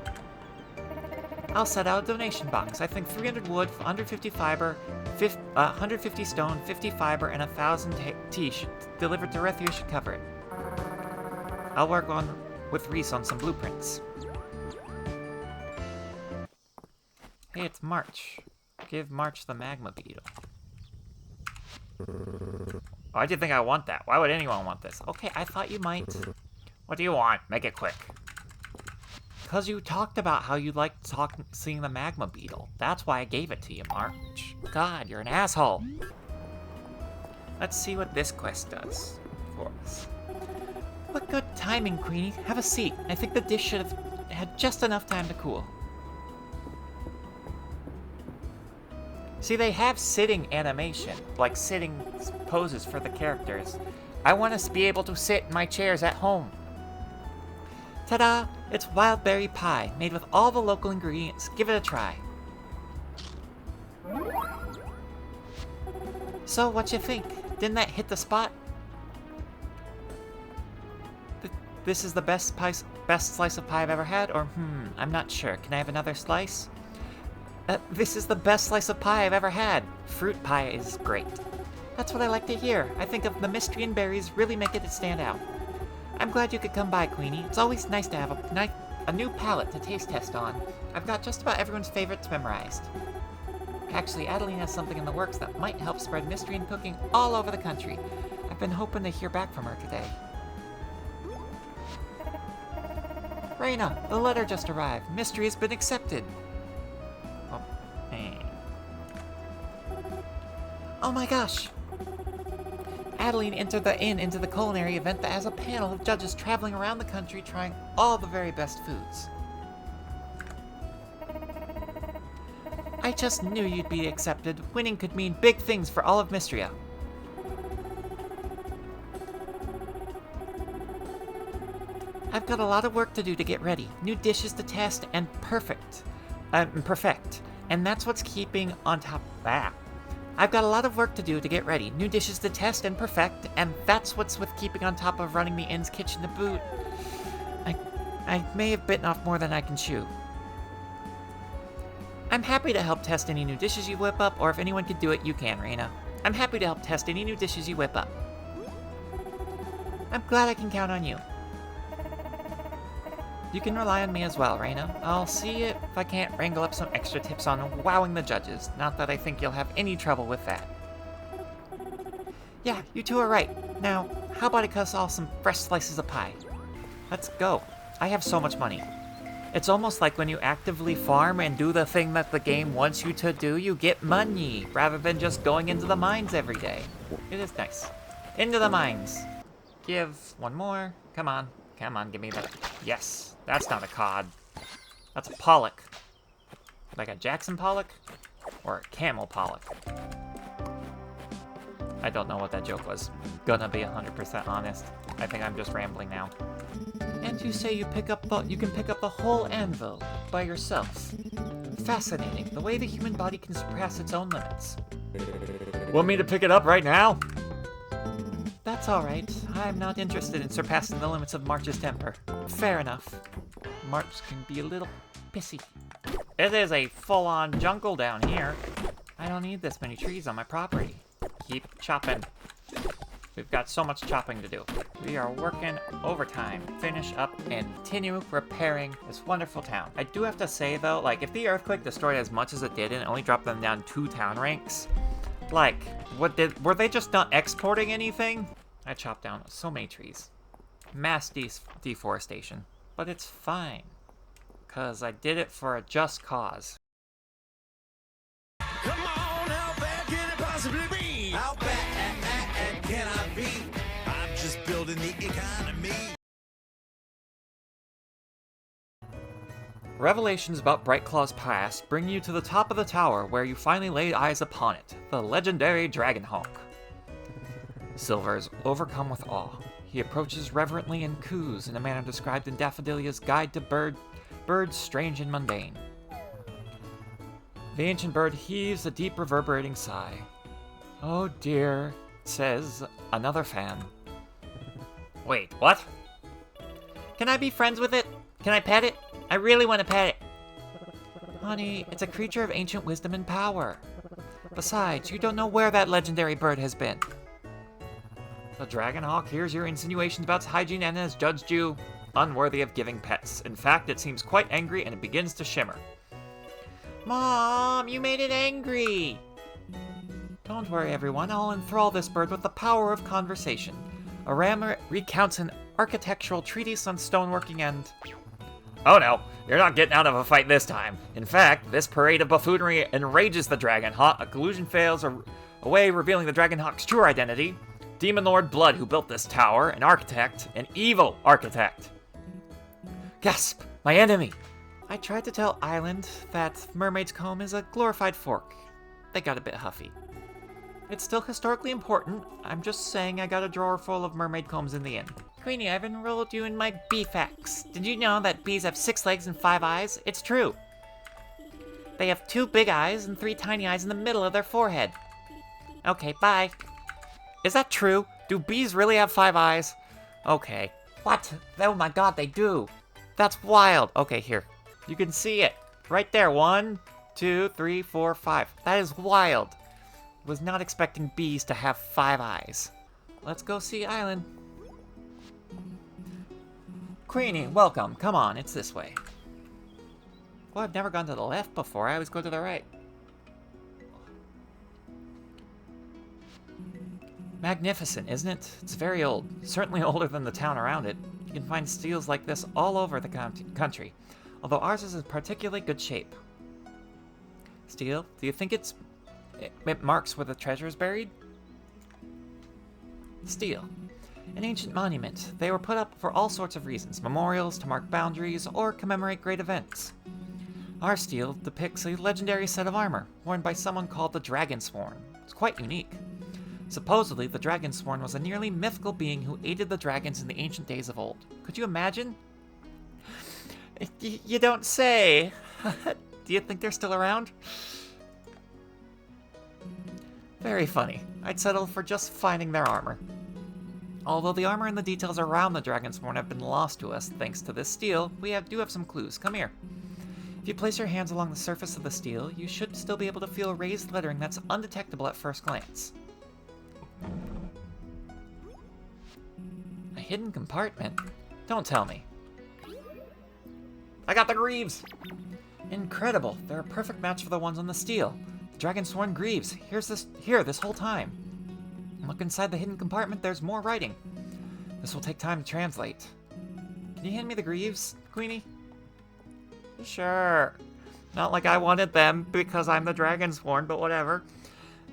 I'll set out a donation box. I think 300 wood, 150 fiber, 150 stone, 50 fiber, and 1,000 tea delivered to Rethia should cover it. I'll work with Reese on some blueprints. Hey, it's March. Give March the magma beetle. Why do you think I want that? Why would anyone want this? Okay, I thought you might. What do you want? Make it quick. Because you talked about how you liked seeing the magma beetle. That's why I gave it to you, March. God, you're an asshole. Let's see what this quest does for us. What good timing, Queenie. Have a seat. I think the dish should have had just enough time to cool. See, they have sitting animation, like sitting poses for the characters. I want to be able to sit in my chairs at home. Ta-da! It's wild berry pie, made with all the local ingredients. Give it a try. So, what you think? Didn't that hit the spot? This is the best slice of pie I've ever had? Or, I'm not sure. Can I have another slice? This is the best slice of pie I've ever had. Fruit pie is great. That's what I like to hear. I think of the Mistrian berries really make it stand out. I'm glad you could come by, Queenie. It's always nice to have a new palette to taste test on. I've got just about everyone's favorites memorized. Actually, Adeline has something in the works that might help spread Mistrian cooking all over the country. I've been hoping to hear back from her today. Raina, the letter just arrived. Mistria has been accepted. Oh my gosh! Adeline entered the inn into the culinary event that has a panel of judges traveling around the country trying all the very best foods. I just knew you'd be accepted. Winning could mean big things for all of Mistria. I've got a lot of work to do to get ready. New dishes to test and perfect. And that's what's keeping on top of that. I've got a lot of work to do to get ready. New dishes to test and perfect, and that's what's with keeping on top of running the inn's kitchen to boot. I may have bitten off more than I can chew. I'm happy to help test any new dishes you whip up, or if anyone could do it, you can, Raina. I'm happy to help test any new dishes you whip up. I'm glad I can count on you. You can rely on me as well, Raina. I'll see if I can't wrangle up some extra tips on wowing the judges. Not that I think you'll have any trouble with that. Yeah, you two are right. Now, how about I cuss all some fresh slices of pie? Let's go. I have so much money. It's almost like when you actively farm and do the thing that the game wants you to do, you get money, rather than just going into the mines every day. It is nice. Into the mines. Give one more. Come on. Come on, give me that. Yes, that's not a cod. That's a pollock. Like a Jackson pollock? Or a camel pollock? I don't know what that joke was. Gonna be 100% honest. I think I'm just rambling now. And you say you can pick up the whole anvil by yourself. Fascinating, the way the human body can surpass its own limits. Want me to pick it up right now? That's alright. I'm not interested in surpassing the limits of March's temper. Fair enough. March can be a little pissy. It is a full-on jungle down here. I don't need this many trees on my property. Keep chopping. We've got so much chopping to do. We are working overtime. Finish up and continue repairing this wonderful town. I do have to say though, like if the earthquake destroyed as much as it did and it only dropped them down 2 town ranks, like, were they just not exporting anything? I chopped down so many trees. Mass deforestation. But it's fine. 'Cause I did it for a just cause. Come on, how bad can it possibly be? How bad can I be? I'm just building the economy. Revelations about Brightclaw's past bring you to the top of the tower where you finally lay eyes upon it, the legendary Dragonhawk. Silver is overcome with awe. He approaches reverently and coos in a manner described in Daffodilia's Guide to Birds Strange and Mundane. The ancient bird heaves a deep reverberating sigh. "Oh dear," says another fan. "Wait, what? Can I be friends with it? Can I pet it? I really want to pet it." "Honey, it's a creature of ancient wisdom and power. Besides, you don't know where that legendary bird has been." The dragon hawk hears your insinuations about hygiene and has judged you unworthy of giving pets. In fact, it seems quite angry and it begins to shimmer. "Mom, you made it angry!" "Don't worry, everyone. I'll enthrall this bird with the power of conversation." A ram recounts an architectural treatise on stoneworking and... "Oh no, you're not getting out of a fight this time. In fact, this parade of buffoonery enrages the dragon hawk. A collusion fails away, revealing the dragon hawk's true identity. Demon Lord Blood, who built this tower, an architect, an evil architect." Gasp! My enemy! I tried to tell Island that Mermaid's Comb is a glorified fork. They got a bit huffy. It's still historically important. I'm just saying I got a drawer full of mermaid combs in the inn. Queenie, I've enrolled you in my bee facts. Did you know that bees have 6 legs and 5 eyes? It's true. They have 2 big eyes and 3 tiny eyes in the middle of their forehead. Okay, bye. Is that true? Do bees really have 5 eyes? Okay. What? Oh my god, they do. That's wild. Okay, here. You can see it. Right there. 1, 2, 3, 4, 5. That is wild. Was not expecting bees to have 5 eyes. Let's go see Island. Queenie, welcome. Come on, it's this way. Well, I've never gone to the left before. I always go to the right. Magnificent, isn't it? It's very old. Certainly older than the town around it. You can find steels like this all over the country, although ours is in particularly good shape. Steel, do you think it marks where the treasure is buried? Steel. An ancient monument. They were put up for all sorts of reasons. Memorials, to mark boundaries, or commemorate great events. Our steel depicts a legendary set of armor, worn by someone called the Dragonsworn. It's quite unique. Supposedly, the Dragonsworn was a nearly mythical being who aided the dragons in the ancient days of old. Could you imagine? You don't say. Do you think they're still around? Very funny. I'd settle for just finding their armor. Although the armor and the details around the Dragonsworn have been lost to us thanks to this steel, we do have some clues. Come here. If you place your hands along the surface of the steel, you should still be able to feel raised lettering that's undetectable at first glance. A hidden compartment? Don't tell me. I got the greaves! Incredible. They're a perfect match for the ones on the steel. The Dragonsworn greaves. Here this whole time. Look inside the hidden compartment, there's more writing. This will take time to translate. Can you hand me the greaves, Queenie? Sure. Not like I wanted them because I'm the Dragonsworn, but whatever.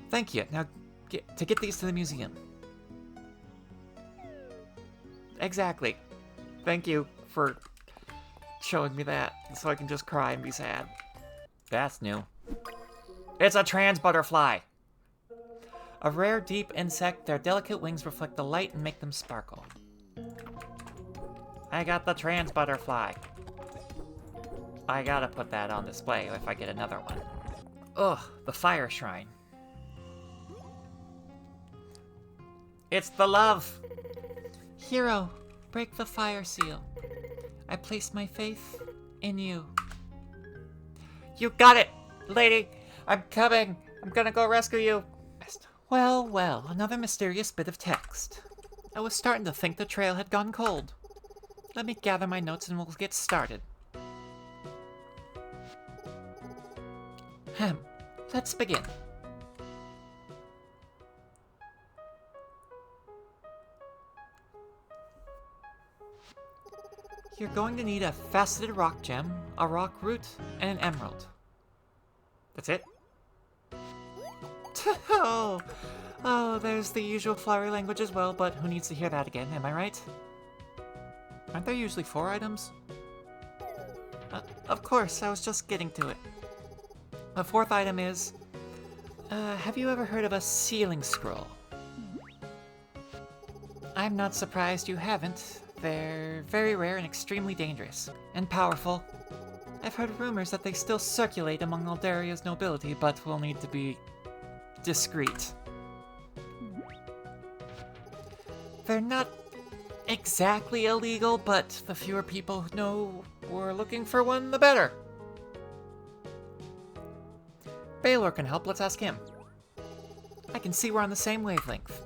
Thank you. Now, to get these to the museum. Exactly. Thank you for showing me that, so I can just cry and be sad. That's new. It's a trans butterfly. A rare, deep insect, their delicate wings reflect the light and make them sparkle. I got the trans butterfly. I gotta put that on display if I get another one. Ugh, the fire shrine. It's the love! Hero, break the fire seal. I place my faith in you. You got it, lady! I'm coming! I'm gonna go rescue you! Well, well, another mysterious bit of text. I was starting to think the trail had gone cold. Let me gather my notes and we'll get started. Let's begin. You're going to need a faceted rock gem, a rock root, and an emerald. That's it? Oh, there's the usual flowery language as well, but who needs to hear that again, am I right? Aren't there usually 4 items? Of course, I was just getting to it. The 4th item is... have you ever heard of a sealing scroll? I'm not surprised you haven't. They're very rare and extremely dangerous. And powerful. I've heard rumors that they still circulate among Aldaria's nobility, but will need to be discreet. They're not exactly illegal, but the fewer people who know we're looking for one, the better. Baylor can help, let's ask him. I can see we're on the same wavelength.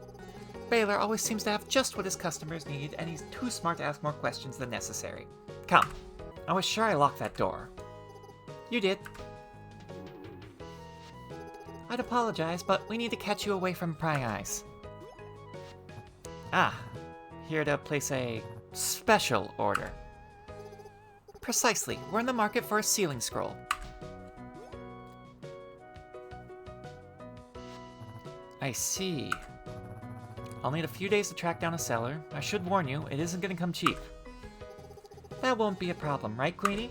Baylor always seems to have just what his customers need, and he's too smart to ask more questions than necessary. Come. I was sure I locked that door. You did. I'd apologize, but we need to catch you away from prying eyes. Ah, here to place a special order. Precisely. We're in the market for a sealing scroll. I see. I'll need a few days to track down a seller. I should warn you, it isn't going to come cheap. That won't be a problem, right, Queenie?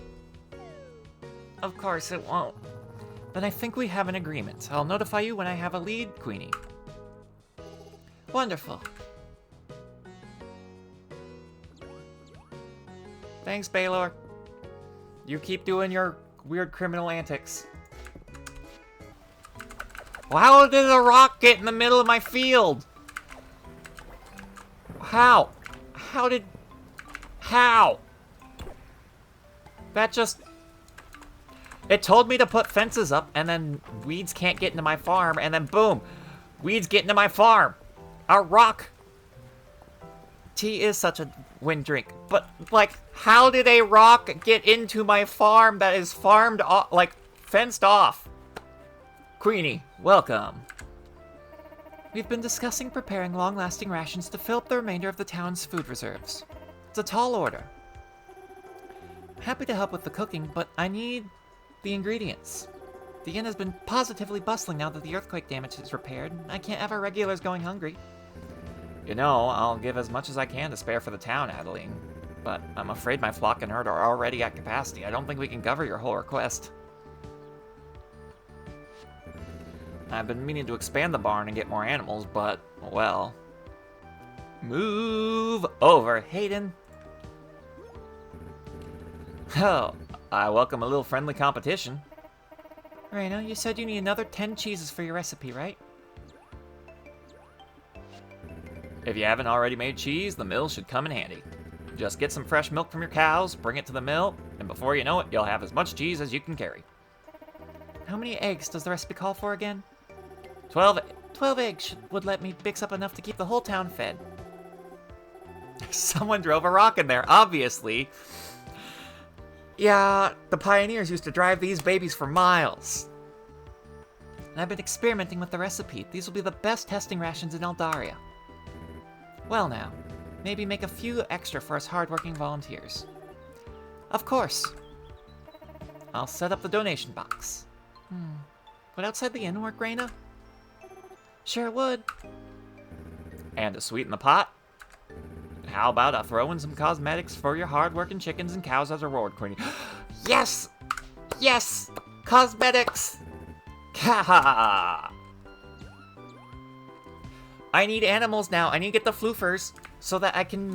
Of course it won't. Then I think we have an agreement. I'll notify you when I have a lead, Queenie. Wonderful. Thanks, Baylor. You keep doing your weird criminal antics. Well, how did a rock get in the middle of my field? How? How? That just... It told me to put fences up, and then weeds can't get into my farm, and then boom! Weeds get into my farm! A rock! Tea is such a wind drink, but, like, how did a rock get into my farm that is farmed off, like, fenced off? Queenie, welcome. We've been discussing preparing long-lasting rations to fill up the remainder of the town's food reserves. It's a tall order. I'm happy to help with the cooking, but I need the ingredients. The inn has been positively bustling now that the earthquake damage is repaired. I can't have our regulars going hungry. You know, I'll give as much as I can to spare for the town, Adeline. But I'm afraid my flock and herd are already at capacity. I don't think we can cover your whole request. I've been meaning to expand the barn and get more animals, but, well... Move over, Hayden. Oh, I welcome a little friendly competition. Raina, you said you need another 10 cheeses for your recipe, right? If you haven't already made cheese, the mill should come in handy. Just get some fresh milk from your cows, bring it to the mill, and before you know it, you'll have as much cheese as you can carry. How many eggs does the recipe call for again? 12 eggs would let me mix up enough to keep the whole town fed. Someone drove a rock in there, obviously. Yeah, the pioneers used to drive these babies for miles. And I've been experimenting with the recipe. These will be the best testing rations in Eldaria. Well now, maybe make a few extra for us hardworking volunteers. Of course. I'll set up the donation box. Would outside the inn work, Raina? Sure it would. And to sweeten the pot, how about I throw in some cosmetics for your hard-working chickens and cows as a reward, Queenie? Yes! Yes! Cosmetics! Ha! I need animals now. I need to get the floofers so that I can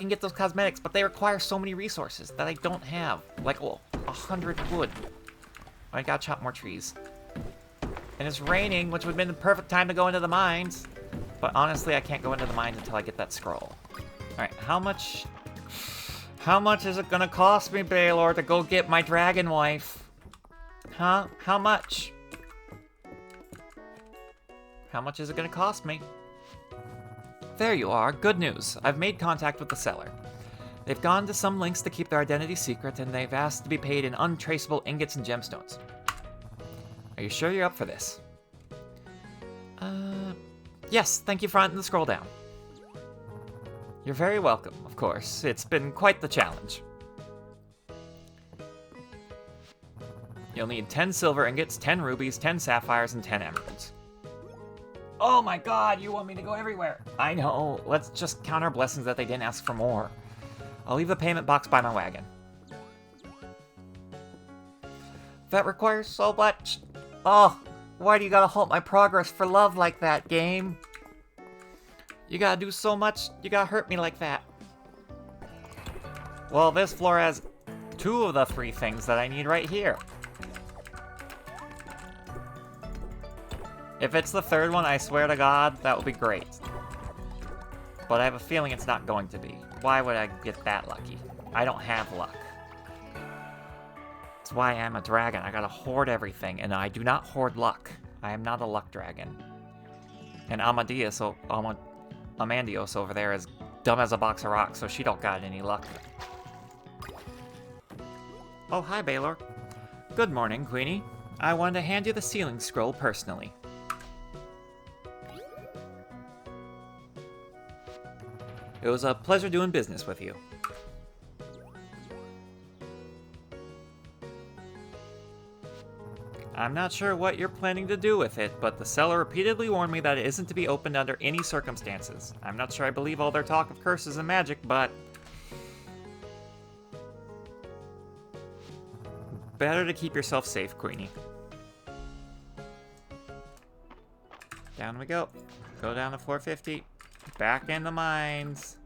get those cosmetics, but they require so many resources that I don't have. Like, 100 wood. I gotta chop more trees. And it's raining, which would have been the perfect time to go into the mines. But honestly, I can't go into the mines until I get that scroll. Alright, how much is it gonna cost me, Baylor, to go get my dragon wife? Huh? How much? How much is it gonna cost me? There you are. Good news. I've made contact with the seller. They've gone to some lengths to keep their identity secret, and they've asked to be paid in untraceable ingots and gemstones. Are you sure you're up for this? Yes, thank you for hunting the scroll down. You're very welcome, of course. It's been quite the challenge. You'll need 10 silver ingots, 10 rubies, 10 sapphires, and 10 emeralds. Oh my god, you want me to go everywhere. I know. Let's just count our blessings that they didn't ask for more. I'll leave the payment box by my wagon. That requires so much. Oh, why do you gotta halt my progress for love like that, game? You gotta do so much, you gotta hurt me like that. Well, this floor has 2 of the 3 things that I need right here. If it's the 3rd one, I swear to God, that would be great. But I have a feeling it's not going to be. Why would I get that lucky? I don't have luck. That's why I'm a dragon. I gotta hoard everything, and I do not hoard luck. I am not a luck dragon. And Amandios over there is dumb as a box of rocks, so she don't got any luck. Oh, hi, Baylor. Good morning, Queenie. I wanted to hand you the sealing scroll personally. It was a pleasure doing business with you. I'm not sure what you're planning to do with it, but the seller repeatedly warned me that it isn't to be opened under any circumstances. I'm not sure I believe all their talk of curses and magic, but... better to keep yourself safe, Queenie. Down we go. Go down to 450. Back in the mines.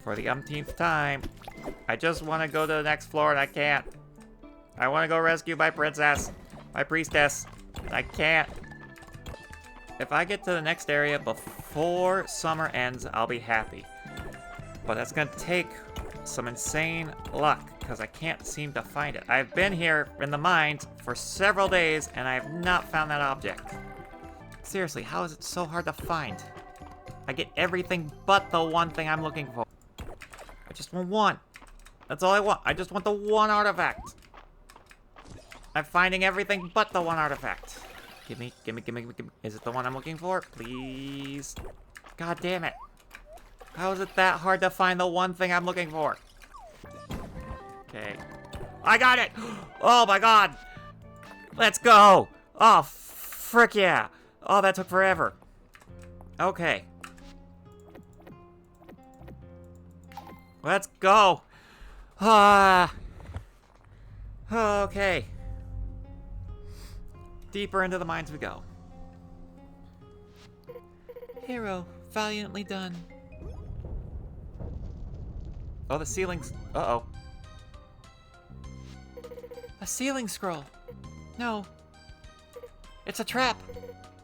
For the umpteenth time. I just want to go to the next floor and I can't. I want to go rescue my princess. My priestess. I can't. If I get to the next area before summer ends, I'll be happy. But that's going to take some insane luck, because I can't seem to find it. I've been here in the mines for several days, and I have not found that object. Seriously, how is it so hard to find? I get everything but the one thing I'm looking for. I just want one. That's all I want. I just want the one artifact. I'm finding everything but the one artifact. Give me. Is it the one I'm looking for? Please. God damn it. How is it that hard to find the one thing I'm looking for? Okay. I got it! Oh my god! Let's go! Oh, frick yeah! Oh, that took forever. Okay. Let's go! Okay. Deeper into the mines we go. Hero, valiantly done. Oh, the ceiling's... Uh-oh. A sealing scroll. No. It's a trap.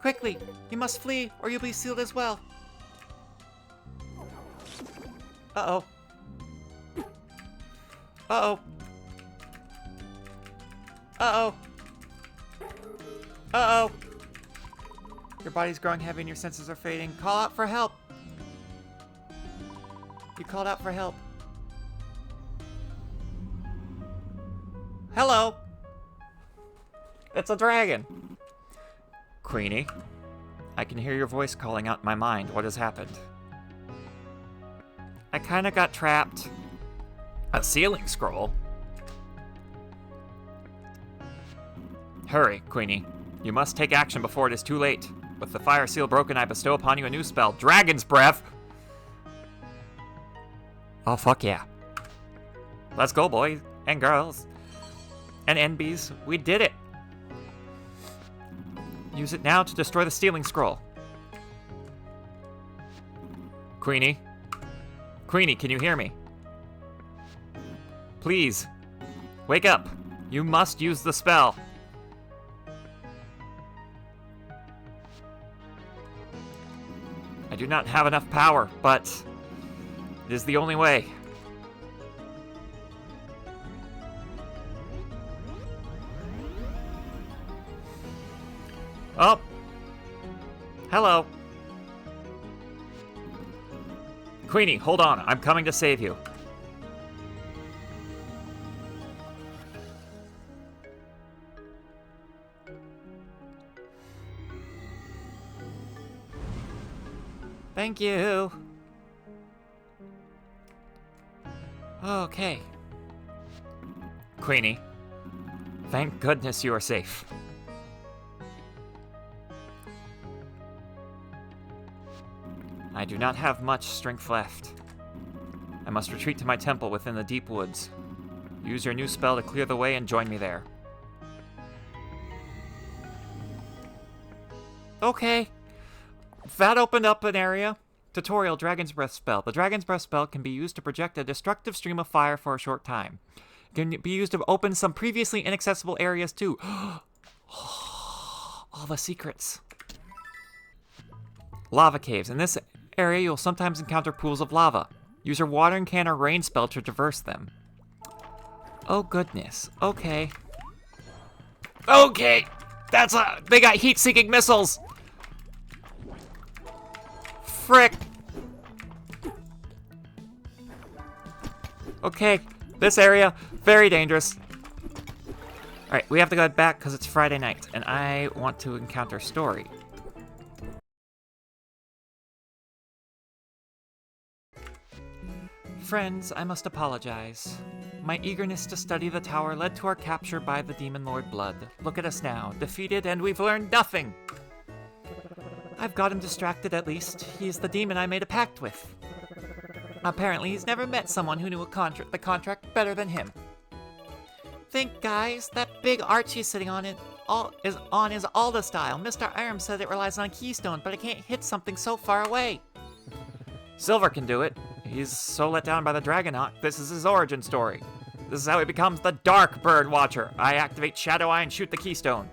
Quickly, you must flee or you'll be sealed as well. Uh-oh. Uh-oh. Uh-oh. Uh-oh. Your body's growing heavy and your senses are fading. Call out for help. You called out for help. Hello. It's a dragon. Queenie, I can hear your voice calling out in my mind. What has happened? I kinda got trapped. A sealing scroll? Hurry, Queenie. You must take action before it is too late. With the fire seal broken, I bestow upon you a new spell, Dragon's Breath! Oh, fuck yeah. Let's go, boys and girls. And NBs, we did it! Use it now to destroy the stealing scroll. Queenie? Queenie, can you hear me? Please, wake up. You must use the spell. I do not have enough power, but it is the only way. Oh! Hello. Queenie, hold on. I'm coming to save you. Thank you. Okay. Queenie, thank goodness you are safe. I do not have much strength left. I must retreat to my temple within the deep woods. Use your new spell to clear the way and join me there. Okay. that opened up an area. Tutorial Dragon's Breath spell. The Dragon's Breath spell can be used to project a destructive stream of fire for a short time. It can be used to open some previously inaccessible areas too. All the secrets. Lava caves. In this area, you'll sometimes encounter pools of lava. Use your watering can or rain spell to traverse them. Oh goodness. Okay. Okay! They got heat-seeking missiles! Frick! Okay, this area, very dangerous. Alright, we have to go back because it's Friday night, and I want to encounter Story. Friends, I must apologize. My eagerness to study the tower led to our capture by the Demon Lord Blood. Look at us now, defeated, and we've learned nothing! I've got him distracted at least. He's the demon I made a pact with. Apparently, he's never met someone who knew the contract better than him. Think, guys, that big arch he's sitting on is Alda style. Mr. Irem said it relies on a keystone, but it can't hit something so far away. Silver can do it. He's so let down by the Dragonhawk, this is his origin story. This is how he becomes the Dark Bird Watcher. I activate Shadow Eye and shoot the keystone.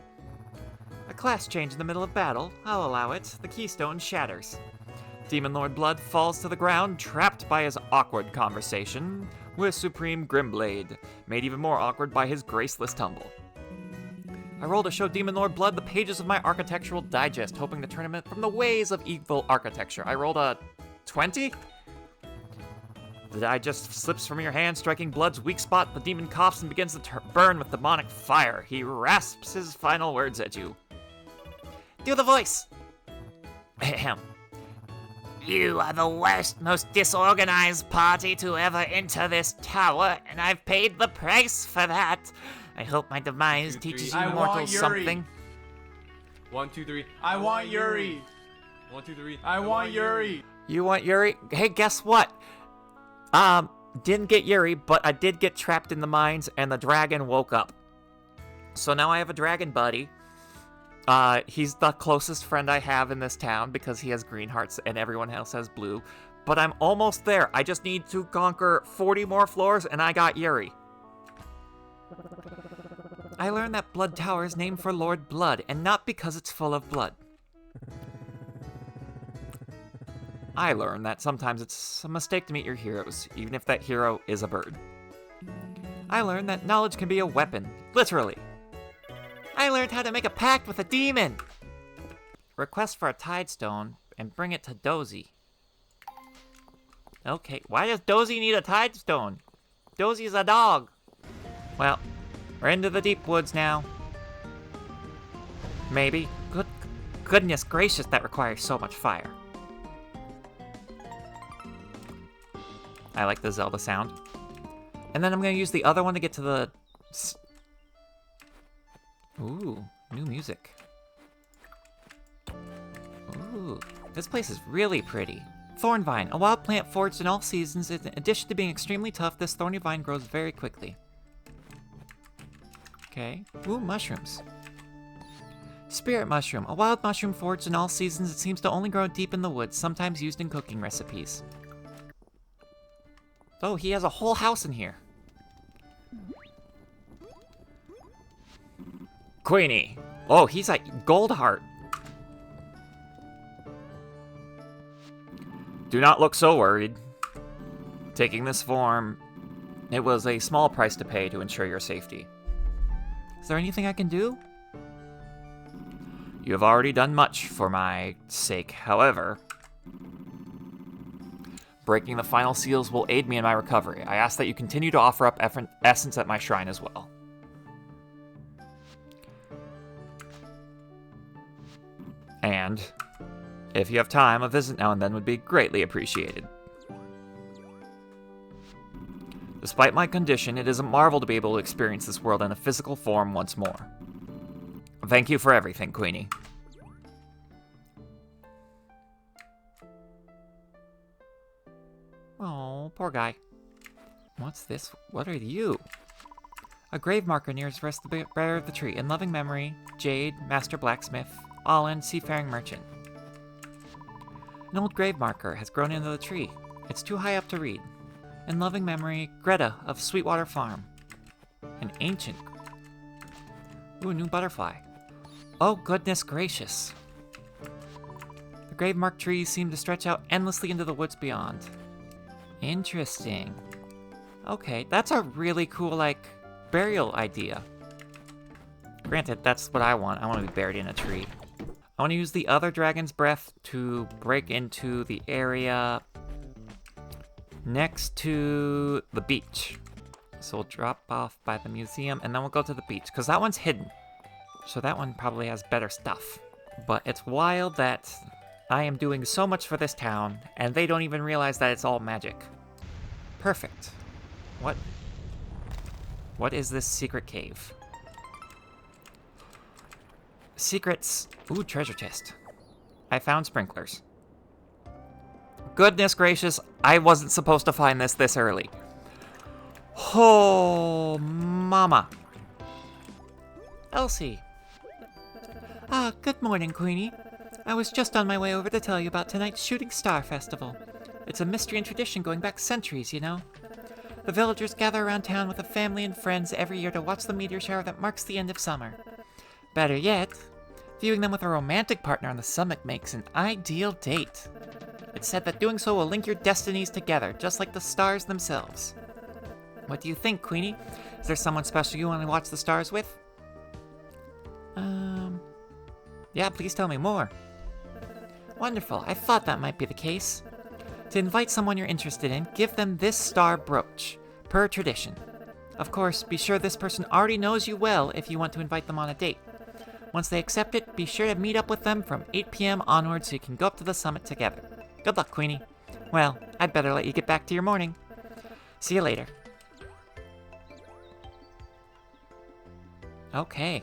A class change in the middle of battle. I'll allow it. The keystone shatters. Demon Lord Blood falls to the ground, trapped by his awkward conversation with Supreme Grimblade, made even more awkward by his graceless tumble. I roll to show Demon Lord Blood the pages of my architectural digest, hoping to turn him from the ways of evil architecture. I rolled a 20? The digest slips from your hand, striking Blood's weak spot. The demon coughs and begins to burn with demonic fire. He rasps his final words at you. Do the voice! Ahem. You are the worst, most disorganized party to ever enter this tower, and I've paid the price for that. I hope my demise teaches you mortals something. 1, 2, 3. I want Yuri. 1, 2, 3. I want Yuri. You want Yuri? Hey, guess what? Didn't get Yuri, but I did get trapped in the mines, and the dragon woke up. So now I have a dragon buddy. He's the closest friend I have in this town because he has green hearts and everyone else has blue. But I'm almost there. I just need to conquer 40 more floors, and I got Yuri. I learned that Blood Tower is named for Lord Blood, and not because it's full of blood. I learned that sometimes it's a mistake to meet your heroes, even if that hero is a bird. I learned that knowledge can be a weapon, literally. I learned how to make a pact with a demon! Request for a Tidestone and bring it to Dozy. Okay, why does Dozy need a Tidestone? Dozy's a dog. Well, we're into the deep woods now. Maybe. Goodness gracious, that requires so much fire. I like the Zelda sound. And then I'm going to use the other one to get to the... Ooh, new music. Ooh, this place is really pretty. Thornvine, a wild plant foraged in all seasons. In addition to being extremely tough, this thorny vine grows very quickly. Okay. Ooh, mushrooms. Spirit mushroom, a wild mushroom foraged in all seasons. It seems to only grow deep in the woods, sometimes used in cooking recipes. Oh, he has a whole house in here. Queenie. Oh, he's like gold heart. Do not look so worried. Taking this form, it was a small price to pay to ensure your safety. Is there anything I can do? You have already done much for my sake, however. Breaking the final seals will aid me in my recovery. I ask that you continue to offer up essence at my shrine as well. And, if you have time, a visit now and then would be greatly appreciated. Despite my condition, it is a marvel to be able to experience this world in a physical form once more. Thank you for everything, Queenie. Oh, poor guy. What's this? What are you? A grave marker nears rest the bearer of the tree. In loving memory, Jade, Master Blacksmith, Allen, Seafaring Merchant. An old grave marker has grown into the tree. It's too high up to read. In loving memory, Greta of Sweetwater Farm. An ancient... Ooh, a new butterfly. Oh, goodness gracious. The grave-marked trees seem to stretch out endlessly into the woods beyond. Interesting. Okay, that's a really cool, like, burial idea. Granted, that's what I want. I want to be buried in a tree. I want to use the other dragon's breath to break into the area next to the beach. So we'll drop off by the museum, and then we'll go to the beach, because that one's hidden. So that one probably has better stuff. But it's wild that I am doing so much for this town, and they don't even realize that it's all magic. Perfect. What is this secret cave? Secrets. Ooh, treasure chest. I found sprinklers. Goodness gracious, I wasn't supposed to find this early. Oh, mama. Elsie. Ah, good morning, Queenie. I was just on my way over to tell you about tonight's Shooting Star Festival. It's a mystery and tradition going back centuries, you know. The villagers gather around town with a family and friends every year to watch the meteor shower that marks the end of summer. Better yet, viewing them with a romantic partner on the summit makes an ideal date. It's said that doing so will link your destinies together, just like the stars themselves. What do you think, Queenie? Is there someone special you want to watch the stars with? Yeah, please tell me more. Wonderful, I thought that might be the case. To invite someone you're interested in, give them this star brooch, per tradition. Of course, be sure this person already knows you well if you want to invite them on a date. Once they accept it, be sure to meet up with them from 8 p.m. onward so you can go up to the summit together. Good luck, Queenie. Well, I'd better let you get back to your morning. See you later. Okay.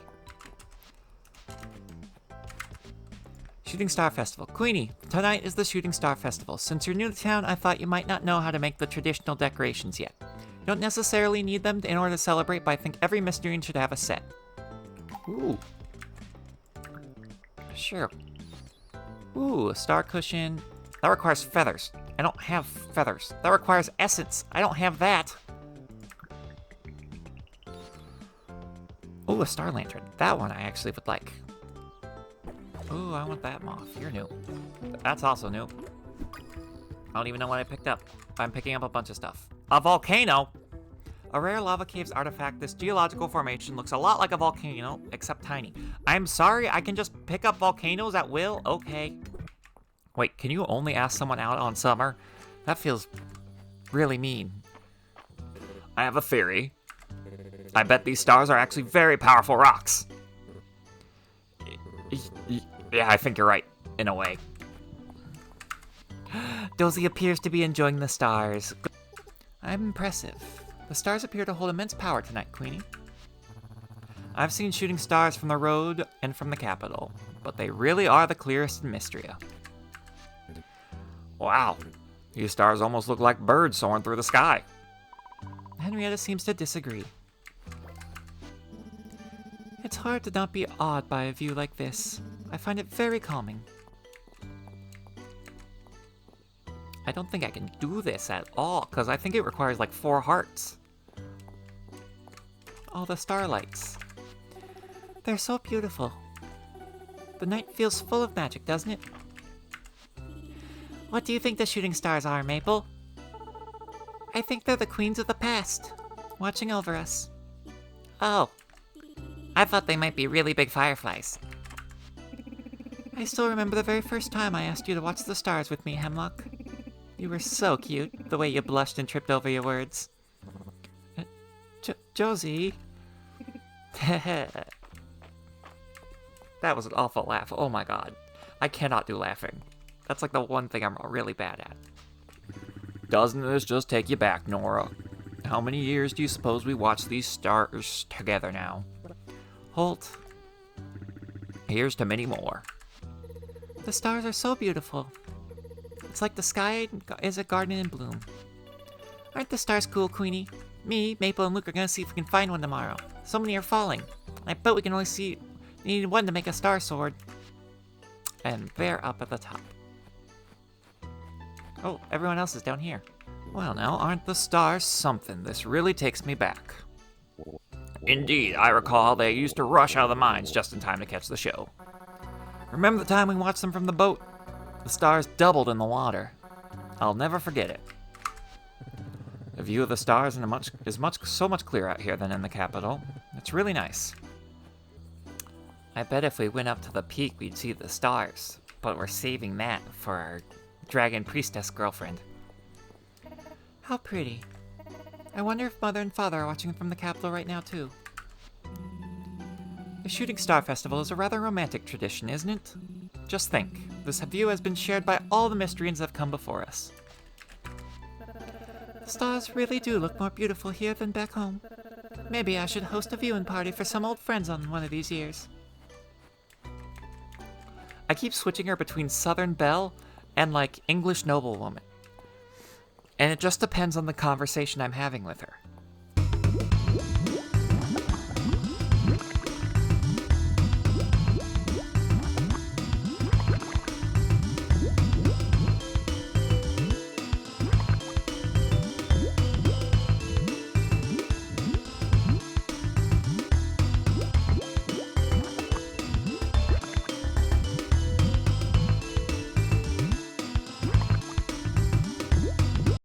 Shooting Star Festival. Queenie, tonight is the Shooting Star Festival. Since you're new to town, I thought you might not know how to make the traditional decorations yet. You don't necessarily need them in order to celebrate, but I think every Mystrian should have a set. Ooh. Sure. Ooh, a star cushion. That requires feathers. I don't have feathers. That requires essence. I don't have that. Ooh, a star lantern. That one I actually would like. Ooh, I want that moth. You're new. That's also new. I don't even know what I picked up. I'm picking up a bunch of stuff. A volcano! A rare lava cave's artifact, this geological formation looks a lot like a volcano, except tiny. I'm sorry, I can just pick up volcanoes at will? Okay. Wait, can you only ask someone out on summer? That feels really mean. I have a theory. I bet these stars are actually very powerful rocks. Yeah, I think you're right, in a way. Dozy appears to be enjoying the stars. I'm impressive. The stars appear to hold immense power tonight, Queenie. I've seen shooting stars from the road and from the capital, but they really are the clearest in Mistria. Wow, these stars almost look like birds soaring through the sky. Henrietta seems to disagree. It's hard to not be awed by a view like this. I find it very calming. I don't think I can do this at all, because I think it requires like 4 hearts. Oh, the starlights. They're so beautiful. The night feels full of magic, doesn't it? What do you think the shooting stars are, Maple? I think they're the queens of the past, watching over us. Oh. I thought they might be really big fireflies. I still remember the very first time I asked you to watch the stars with me, Hemlock. You were so cute, the way you blushed and tripped over your words. Josie. That was an awful laugh. Oh my god. I cannot do laughing. That's like the one thing I'm really bad at. Doesn't this just take you back, Nora? How many years do you suppose we watched these stars together now? Holt. Here's to many more. The stars are so beautiful. It's like the sky is a garden in bloom. Aren't the stars cool, Queenie? Me, Maple, and Luke are gonna see if we can find one tomorrow. So many are falling. I bet we can only need one to make a star sword. And they're up at the top. Oh, everyone else is down here. Well now, aren't the stars something? This really takes me back. Indeed, I recall they used to rush out of the mines just in time to catch the show. Remember the time we watched them from the boat? The stars doubled in the water. I'll never forget it. The view of the stars is so much clearer out here than in the capital. It's really nice. I bet if we went up to the peak, we'd see the stars. But we're saving that for our dragon priestess girlfriend. How pretty. I wonder if Mother and Father are watching from the capital right now, too. The Shooting Star Festival is a rather romantic tradition, isn't it? Just think, this view has been shared by all the Mistrians that have come before us. The stars really do look more beautiful here than back home. Maybe I should host a viewing party for some old friends on one of these years. I keep switching her between Southern Belle and, like, English noblewoman. And it just depends on the conversation I'm having with her.